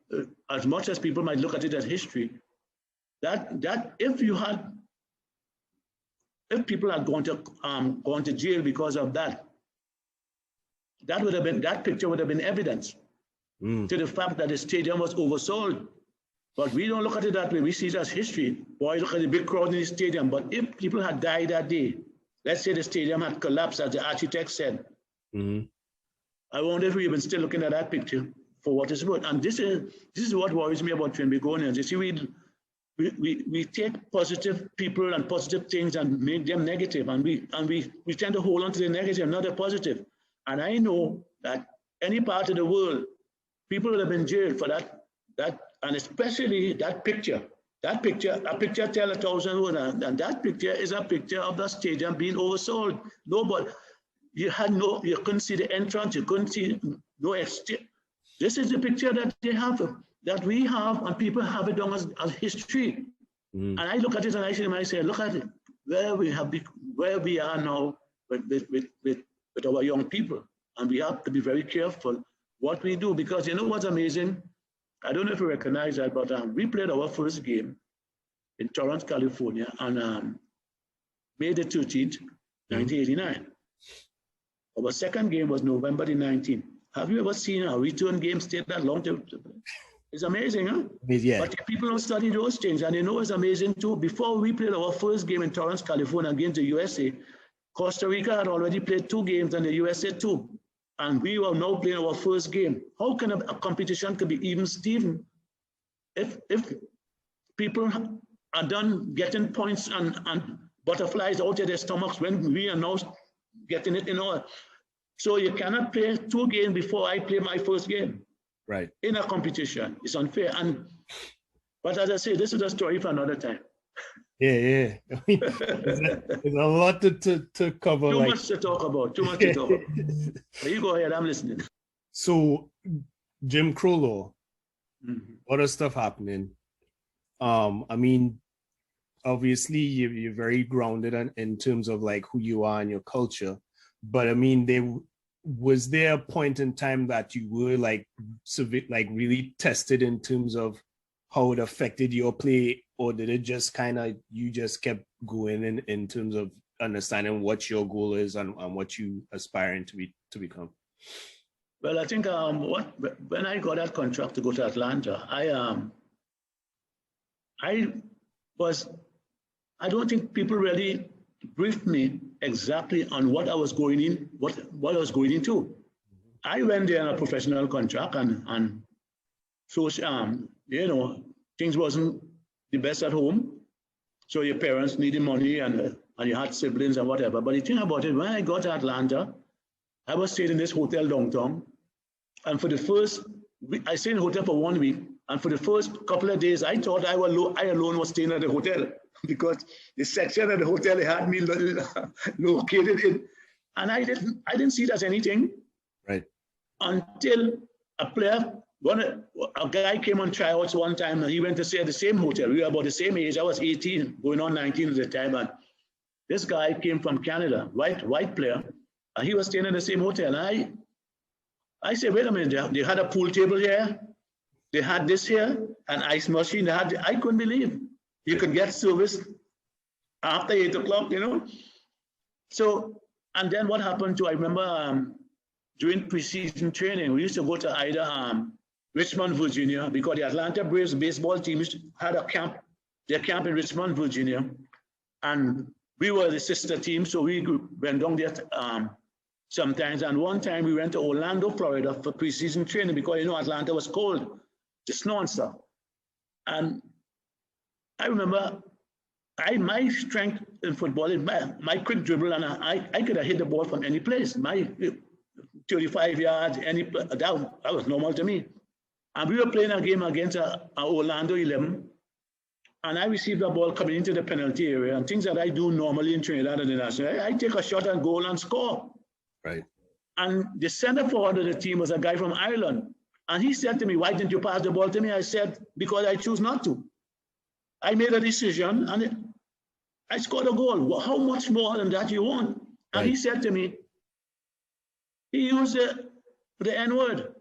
as much as people might look at it as history, that if people had gone to jail because of that picture would have been evidence to the fact that the stadium was oversold. But we don't look at it that way. We see it as history. Boy, look at the big crowd in the stadium. But if people had died that day, let's say the stadium had collapsed, as the architect said, I wonder if we've been still looking at that picture for what it's worth. And this is what worries me about Trinbagonians. You see, we take positive people and positive things and make them negative, and we tend to hold on to the negative, not the positive. And I know that any part of the world, people would have been jailed for that, and especially that picture. A picture tells 1,000 words, and that picture is a picture of the stadium being oversold. Nobody, you couldn't see the entrance, you couldn't see no exterior. This is the picture that they have, that we have, and people have it down as history. And I look at it and I say, look at it, where we are now with our young people. And we have to be very careful what we do, because you know what's amazing? I don't know if you recognize that, but we played our first game in Torrance, California on May the 13th, 1989. Our second game was November the 19th. Have you ever seen a return game stay that long? It's amazing, huh? Yeah. But people don't study those things, and they know it's amazing too. Before we played our first game in Torrance, California against the USA, Costa Rica had already played 2 games and the USA 2. And we were now playing our first game. How can a competition could be even, Stephen, if people are done getting points and butterflies out of their stomachs when we are now getting it in order? So you cannot play 2 games before I play my first game. Right. In a competition. It's unfair. But as I say, this is a story for another time. Yeah. I mean, there's a lot to cover. Too much to talk about. You go ahead, I'm listening. So, Jim Crow law, other stuff happening. I mean, obviously you're very grounded in terms of like who you are and your culture. But I mean, was there a point in time that you were like really tested in terms of how it affected your play, or did it just you just kept going in terms of understanding what your goal is and what you aspiring to become? Well, I think when I got that contract to go to Atlanta, I don't think people really briefed me exactly on what I was going into. I went there on a professional contract, and so things wasn't the best at home. So your parents needed money, and you had siblings and whatever. But the thing about it, when I got to Atlanta, I was staying in this hotel downtown, and for the first week, I stayed in the hotel for 1 week, and for the first couple of days, I thought I alone was staying at the hotel, because the section of the hotel they had me located in, and I didn't see it as anything. Right. Until a guy came on tryouts one time, and he went to stay at the same hotel. We were about the same age. I was 18, going on 19 at the time, and this guy came from Canada, white player, and he was staying in the same hotel. And I said, wait a minute, they had a pool table here, they had this here, an ice machine. I couldn't believe you could get service after 8 o'clock, So, and then what happened I remember during preseason training, we used to go to either Richmond, Virginia, because the Atlanta Braves baseball team had their camp in Richmond, Virginia. And we were the sister team, so we went down there sometimes. And one time we went to Orlando, Florida for preseason training, because Atlanta was cold, the snow and stuff. And I remember my strength in football is my quick dribble, and I could have hit the ball from any place. My 35 yards, that was normal to me. And we were playing a game against Orlando 11, and I received a ball coming into the penalty area, and things that I do normally in Trinidad and the National. I take a shot and goal and score. Right. And the center forward of the team was a guy from Ireland, and he said to me, "Why didn't you pass the ball to me?" I said, "Because I choose not to. I made a decision, and I scored a goal. Well, how much more than that you want? And he said to me, he used the N-word.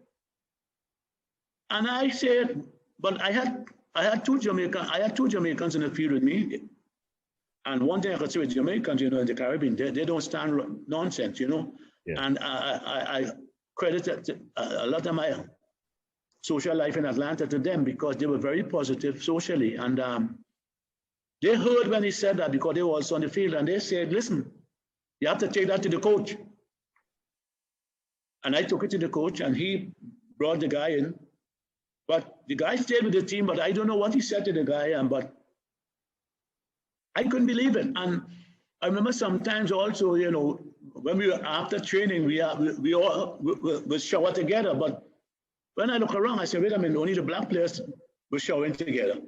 And I said, but I had two Jamaicans in the field with me. And one thing I could say with Jamaicans, in the Caribbean, they don't stand nonsense, Yeah. And I credit a lot of my social life in Atlanta to them because they were very positive socially. And they heard when he said that because they were also on the field, and they said, listen, you have to take that to the coach. And I took it to the coach, and he brought the guy in. But the guy stayed with the team, but I don't know what he said to the guy, but I couldn't believe it. And I remember sometimes also, when we were after training, we all would shower together. But when I look around, I said, wait a minute, only the black players were showering together.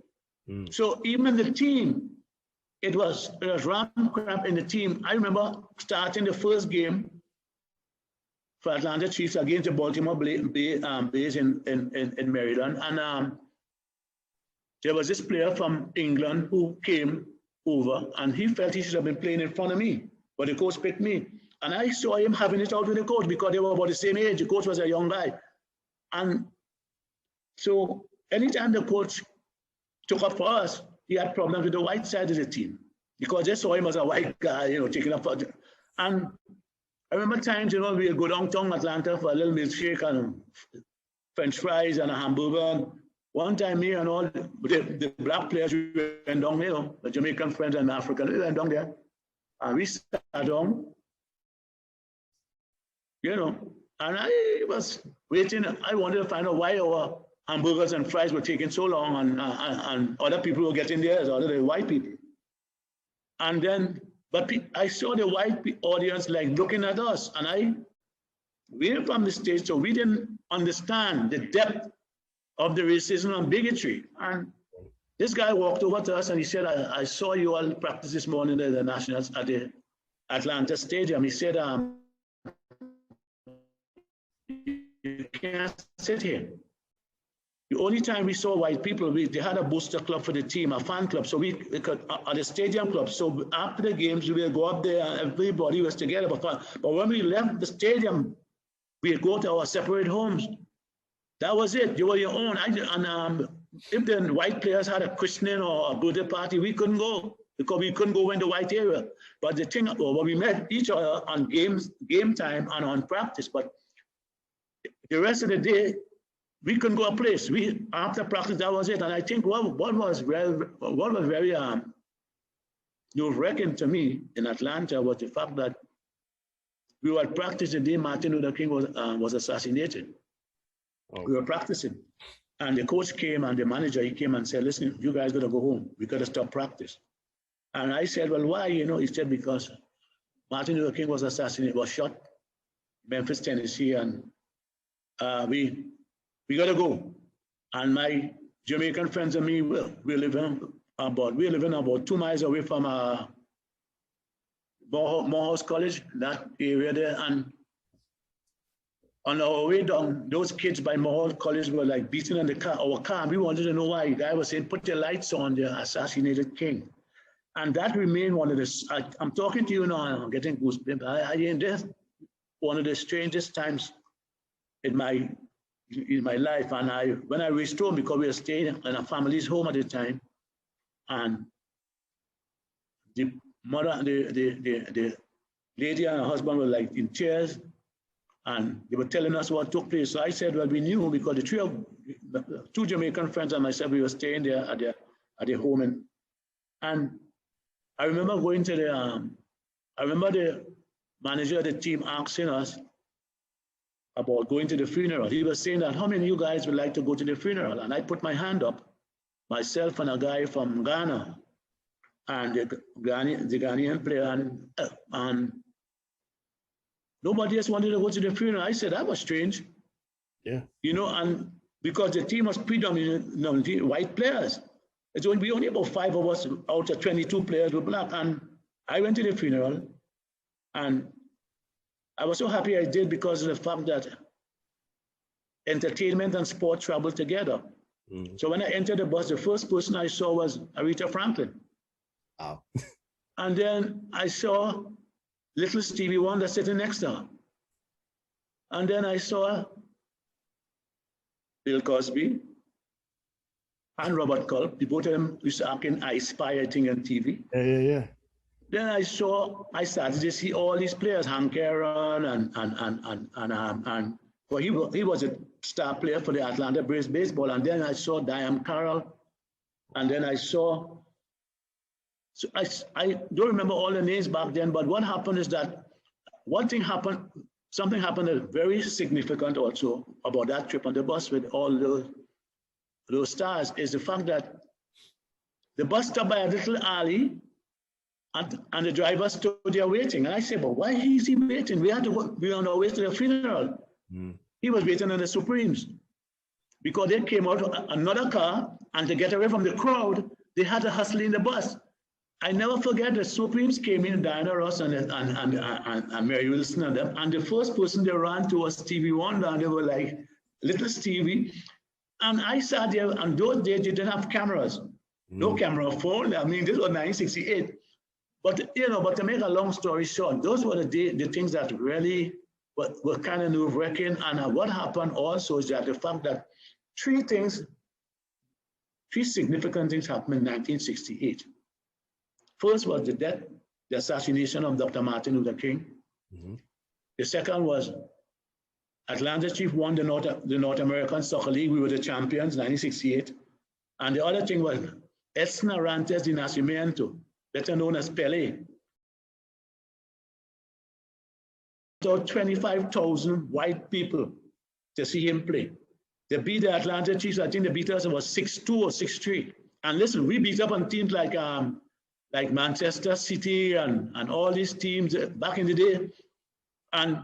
So even the team, it was ram crap in the team. I remember starting the first game for Atlanta Chiefs against the Baltimore Bays in Maryland. And there was this player from England who came over, and he felt he should have been playing in front of me, but the coach picked me. And I saw him having it out with the coach because they were about the same age. The coach was a young guy. And so anytime the coach took up for us, he had problems with the white side of the team because they saw him as a white guy, taking up for it. And I remember times, we would go downtown Atlanta for a little milkshake and French fries and a hamburger. One time, me and all the black players, we went down there, the Jamaican friends and African, we went down there. And we sat down, and I was waiting. I wanted to find out why our hamburgers and fries were taking so long and other people were getting theirs, other than white people. And then, but I saw the white audience like looking at us, and we were from the States, so we didn't understand the depth of the racism and bigotry. And this guy walked over to us and he said, I saw you all practice this morning at the Nationals at the Atlanta Stadium. He said, you can't sit here. The only time we saw white people, they had a booster club for the team, a fan club, so we could, at the stadium club. So after the games, we would go up there and everybody was together for fun. But when we left the stadium, we'd go to our separate homes. That was it. You were your own. If the white players had a christening or a birthday party, we couldn't go because we couldn't go in the white area. But the thing, we met each other on game time and on practice. But the rest of the day, we couldn't go a place. After practice, that was it. And I think what was very nerve-wracking to me in Atlanta was the fact that we were at practice the day Martin Luther King was assassinated. Oh. We were practicing, and the coach came and the manager, he came and said, listen, you guys gotta go home. We gotta stop practice. And I said, well, why? He said, because Martin Luther King was assassinated, was shot in Memphis, Tennessee, and we gotta go. And my Jamaican friends and me, we're living about 2 miles away from Morehouse College, that area there. And on our way down, those kids by Morehouse College were like beating on our car. We wanted to know why. The guy was saying, put your lights on the assassinated king. And that remained one of the, I'm talking to you now, I'm getting goosebumps. One of the strangest times in my life. And when I reached home, because we were staying in a family's home at the time, and the mother, the lady and her husband were like in tears, and they were telling us what took place. So I said, well, we knew because the two Jamaican friends and myself, we were staying there at their home. And I remember going to I remember the manager of the team asking us about going to the funeral. He was saying that, how many of you guys would like to go to the funeral? And I put my hand up, myself and a guy from Ghana, and the Ghanaian player, and nobody else wanted to go to the funeral. I said, that was strange. Yeah. And because the team was predominantly white players. We only about 5 of us out of 22 players were black. And I went to the funeral, and I was so happy I did because of the fact that entertainment and sport traveled together. Mm-hmm. So when I entered the bus, the first person I saw was Aretha Franklin. Wow. And then I saw little Stevie Wonder sitting next to her. And then I saw Bill Cosby and Robert Culp. The both of them used to act in I Spy, I think, on TV. Yeah. Then I started to see all these players, Hank Aaron and well, he was a star player for the Atlanta Braves baseball. And then I saw Diane Carroll. And then I saw, so I don't remember all the names back then, but what happened is that something happened that very significant also about that trip on the bus with all those stars is the fact that the bus stopped by a little alley and the driver stood there waiting. And I said, but why is he waiting? We had to go, we were on our way to the funeral. He was waiting on the Supremes because they came out of another car, and to get away from the crowd, they had to hustle in the bus. I never forget the Supremes came in, Diana Ross and Mary Wilson and them, and the first person they ran to was Stevie Wonder, and they were like, little Stevie. And I sat there, and those days you didn't have cameras, no camera phone. I mean, this was 1968. But, you know, but to make a long story short, those were the things that really were kind of nerve-wracking. And what happened also is that the fact that three significant things happened in 1968. First was the assassination of Dr. Martin Luther King. The second was Atlanta Chief won the North American Soccer League. We were the champions, 1968. And the other thing was Edson Arantes de Nascimento, better known as Pele. So 25,000 white people to see him play. They beat the Atlanta Chiefs. I think they beat us, it was 6-2 or 6-3. And listen, we beat up on teams like Manchester City and all these teams back in the day. And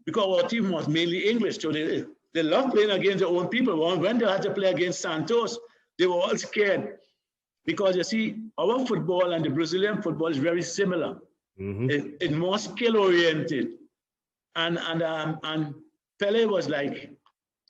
because our team was mainly English, so they loved playing against their own people. When they had to play against Santos, they were all scared. Because you see, our football and the Brazilian football is very similar. It's more skill-oriented. And Pele was like,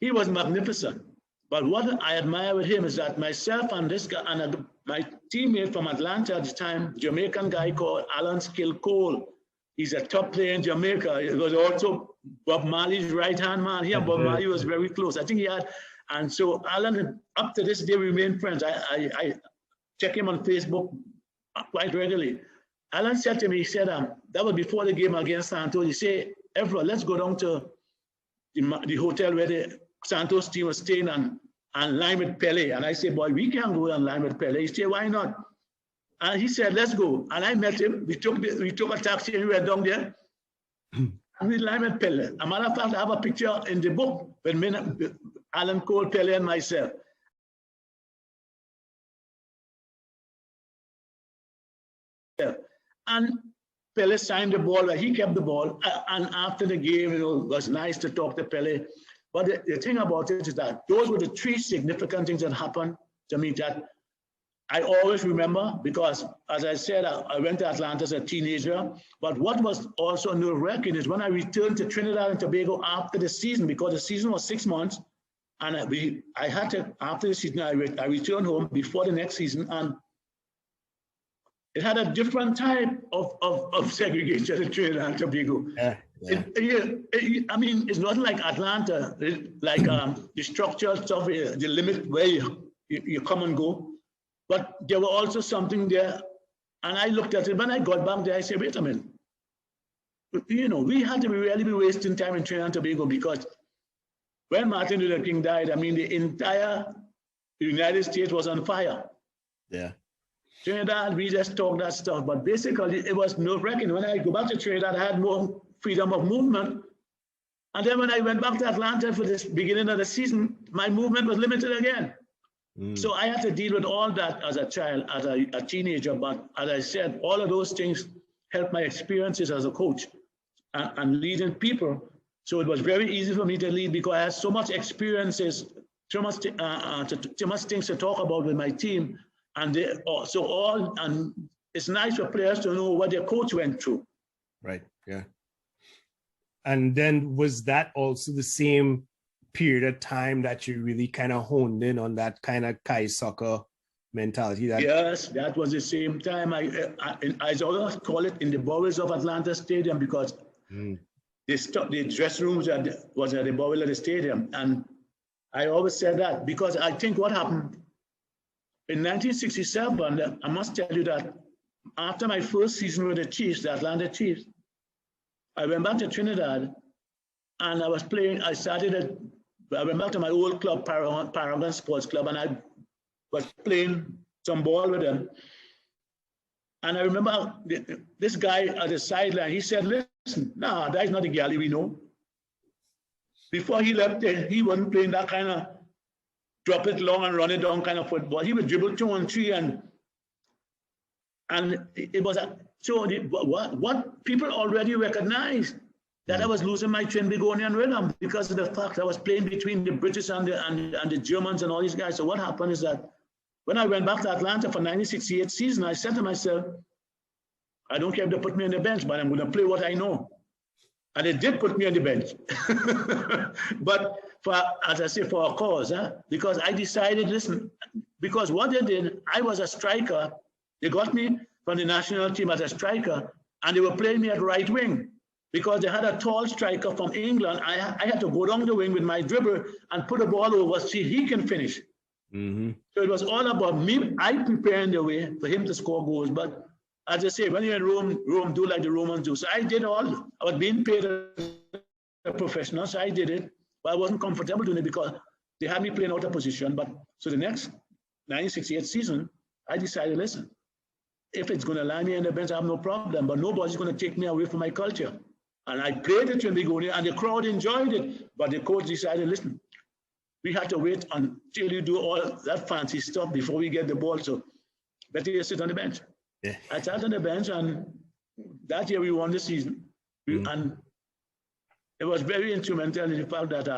he was magnificent. But what I admire with him is that myself and this guy, and my teammate from Atlanta at the time, Jamaican guy called Alan Skill Cole. He's a top player in Jamaica. He was also Bob Marley's right-hand man. He and Bob Marley was very close. I think he had, and so Alan, up to this day, we remain friends. I check him on Facebook quite regularly. Alan said to me, he said, that was before the game against Santos. He said, Everett, let's go down to the hotel where the Santos team was staying and line with Pele. And I said, boy, we can't go and line with Pele. He said, why not? And he said, let's go. And I met him. We took a taxi and we went down there. And we lined with Pele. As a matter of fact, I have a picture in the book with Alan Cole, Pele, and myself. And Pele signed the ball, he kept the ball. And after the game, it was nice to talk to Pele. But the thing about it is that those were the three significant things that happened to me that I always remember, because as I said, I went to Atlanta as a teenager. But what was also nerve-wracking is when I returned to Trinidad and Tobago after the season, because the season was 6 months, and I had to, after the season, I returned home before the next season, and it had a different type of segregation in Trinidad and Tobago. I mean, it's not like Atlanta, like the structural stuff, the limit where you come and go. But there were also something there. And I looked at it, when I got back there, I said, wait a minute. You know, we had to really be wasting time in Trinidad and Tobago, because when Martin Luther King died, I mean, the entire United States was on fire. Yeah. Trinidad, we just talked that stuff, but basically it was nerve-wracking. When I go back to Trinidad, I had more freedom of movement. And then when I went back to Atlanta for this beginning of the season, my movement was limited again. So I had to deal with all that as a child, as a teenager. But as I said, all of those things helped my experiences as a coach and leading people. So it was very easy for me to lead because I had so much experiences, so much things to talk about with my team. And and it's nice for players to know what their coach went through. Right. Yeah. And then was that also the same period of time that you really kind of honed in on that kind of Kai soccer mentality. That yes, that was the same time. I always call it in the bowels of Atlanta Stadium because the dressing rooms was at the bowel of the stadium, and I always said that because I think what happened in 1967, I must tell you that after my first season with the Chiefs, the Atlanta Chiefs, I went back to Trinidad and I was playing. I went back to my old club, Paragon Sports Club, and I was playing some ball with them. And I remember this guy at the sideline, he said, listen, nah, that's not the galley we know. Before he left, he wasn't playing that kind of drop it long and run it down kind of football. He would dribble 2 on 3 and it was what people already recognized that I was losing my Trinbagonian rhythm because of the fact I was playing between the British and the Germans and all these guys. So what happened is that when I went back to Atlanta for 1968 season, I said to myself, I don't care if they put me on the bench, but I'm going to play what I know. And they did put me on the bench. But as I say, for a cause, because I decided, listen, because what they did, I was a striker. They got me from the national team as a striker, and they were playing me at right wing because they had a tall striker from England. I had to go down the wing with my dribble and put the ball over, see he can finish. So it was all about me. I preparing the way for him to score goals. But as I say, when you're in Rome do like the Romans do. So I did all. I was being paid as a professional, so I did it. But I wasn't comfortable doing it because they had me playing out of position. But so the next 1968 season, I decided, listen, if it's going to line me in the bench, I have no problem. But nobody's going to take me away from my culture. And I played it in Begonia, and the crowd enjoyed it. But the coach decided, listen, we have to wait until you do all that fancy stuff before we get the ball. So better you sit on the bench. Yeah. I sat on the bench, and that year we won the season. And it was very instrumental in the fact that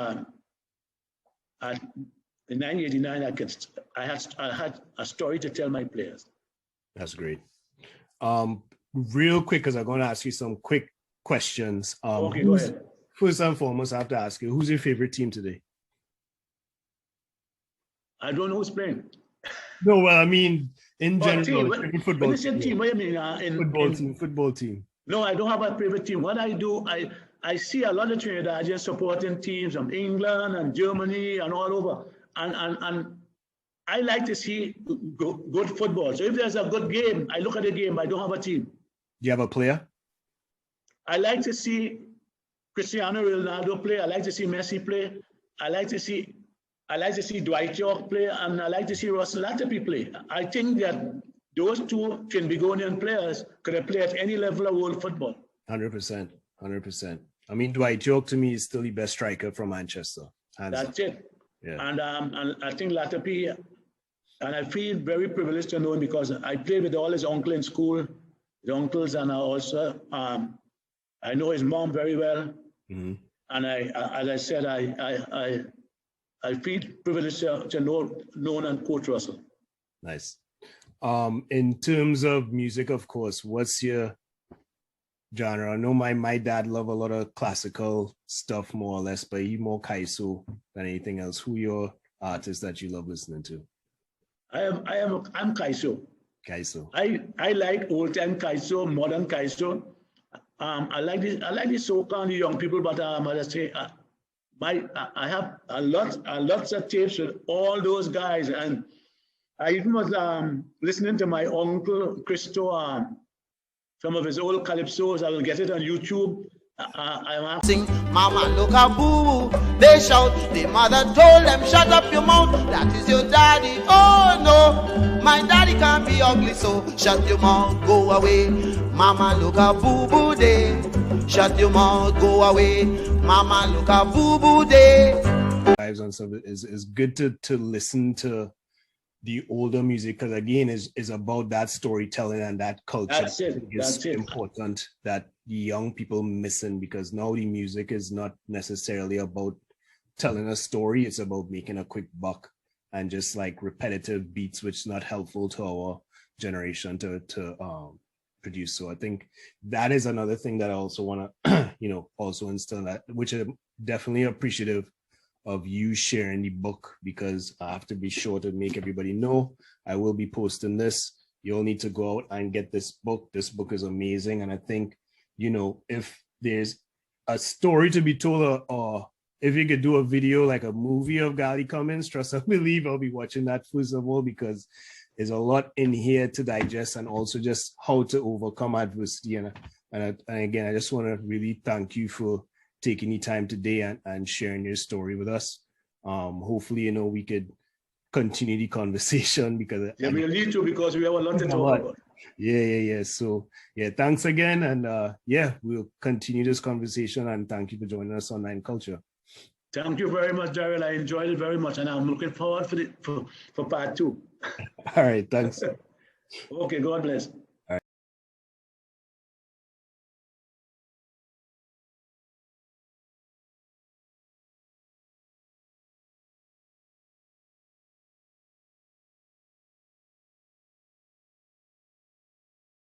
in 1989, I had a story to tell my players. That's great. Real quick, because I'm going to ask you some quick questions. Okay, go ahead. First and foremost, I have to ask you, who's your favorite team today? I don't know who's playing. No, well, I mean, in general, football. When you say team, what do you mean? Football team. No, I don't have a favorite team. What I do, I see a lot of Trinidadians supporting teams from England and Germany and all over. And I like to see good football. So if there's a good game, I look at the game. I don't have a team. Do you have a player? I like to see Cristiano Ronaldo play. I like to see Messi play. I like to see Dwight York play, and I like to see Russell Latapy play. I think that those two Trinbagonian players could have played at any level of world football. 100%. I mean, Dwight York to me is still the best striker from Manchester. That's it. Yeah. And I think Latapy, and I feel very privileged to know him because I played with all his uncles in school, his uncles, and I also I know his mom very well. And as I said, I feel privileged to know and coach Russell. Nice. In terms of music, of course, what's your genre? I know my dad loved a lot of classical stuff, more or less, but he more Kaiso than anything else. Who are your artists that you love listening to? I'm Kaiso. Kaiso. I like old time Kaiso, modern Kaiso. I like the soca and the young people, but as I say, I have lots of tapes with all those guys, and I even was listening to my uncle Christo, some of his old calypsos. I will get it on YouTube. Sing, Mama, look a boo. They shout. The mother told them, shut up your mouth. That is your daddy. Oh no, my daddy can't be ugly, so shut your mouth, go away. Mama, look a boo boo day. Shut your mouth, go away. Mama, look a boo boo day. On some is good to listen to the older music, because again is about that storytelling and that culture. That's it. It's important that the young people missing, because now the music is not necessarily about telling a story. It's about making a quick buck and just like repetitive beats, which is not helpful to our generation to produce. So I think that is another thing that I also want to also instill, that which I'm definitely appreciative of you sharing the book, because I have to be sure to make everybody know I will be posting this. You'll need to go out and get this book. This book is amazing. And I think, you know, if there's a story to be told, or if you could do a video like a movie of Gali Cummings, trust I believe I'll be watching that first of all, because there's a lot in here to digest, and also just how to overcome adversity. And again, I just want to really thank you for taking the time today and sharing your story with us. Hopefully, you know, we could continue the conversation, because yeah, we'll need to, because we have a lot to talk about. Yeah. So yeah, thanks again. And yeah, we'll continue this conversation, and thank you for joining us on Nine Culture. Thank you very much, Daryl. I enjoyed it very much, and I'm looking forward for part 2. All right, thanks. Okay, God bless.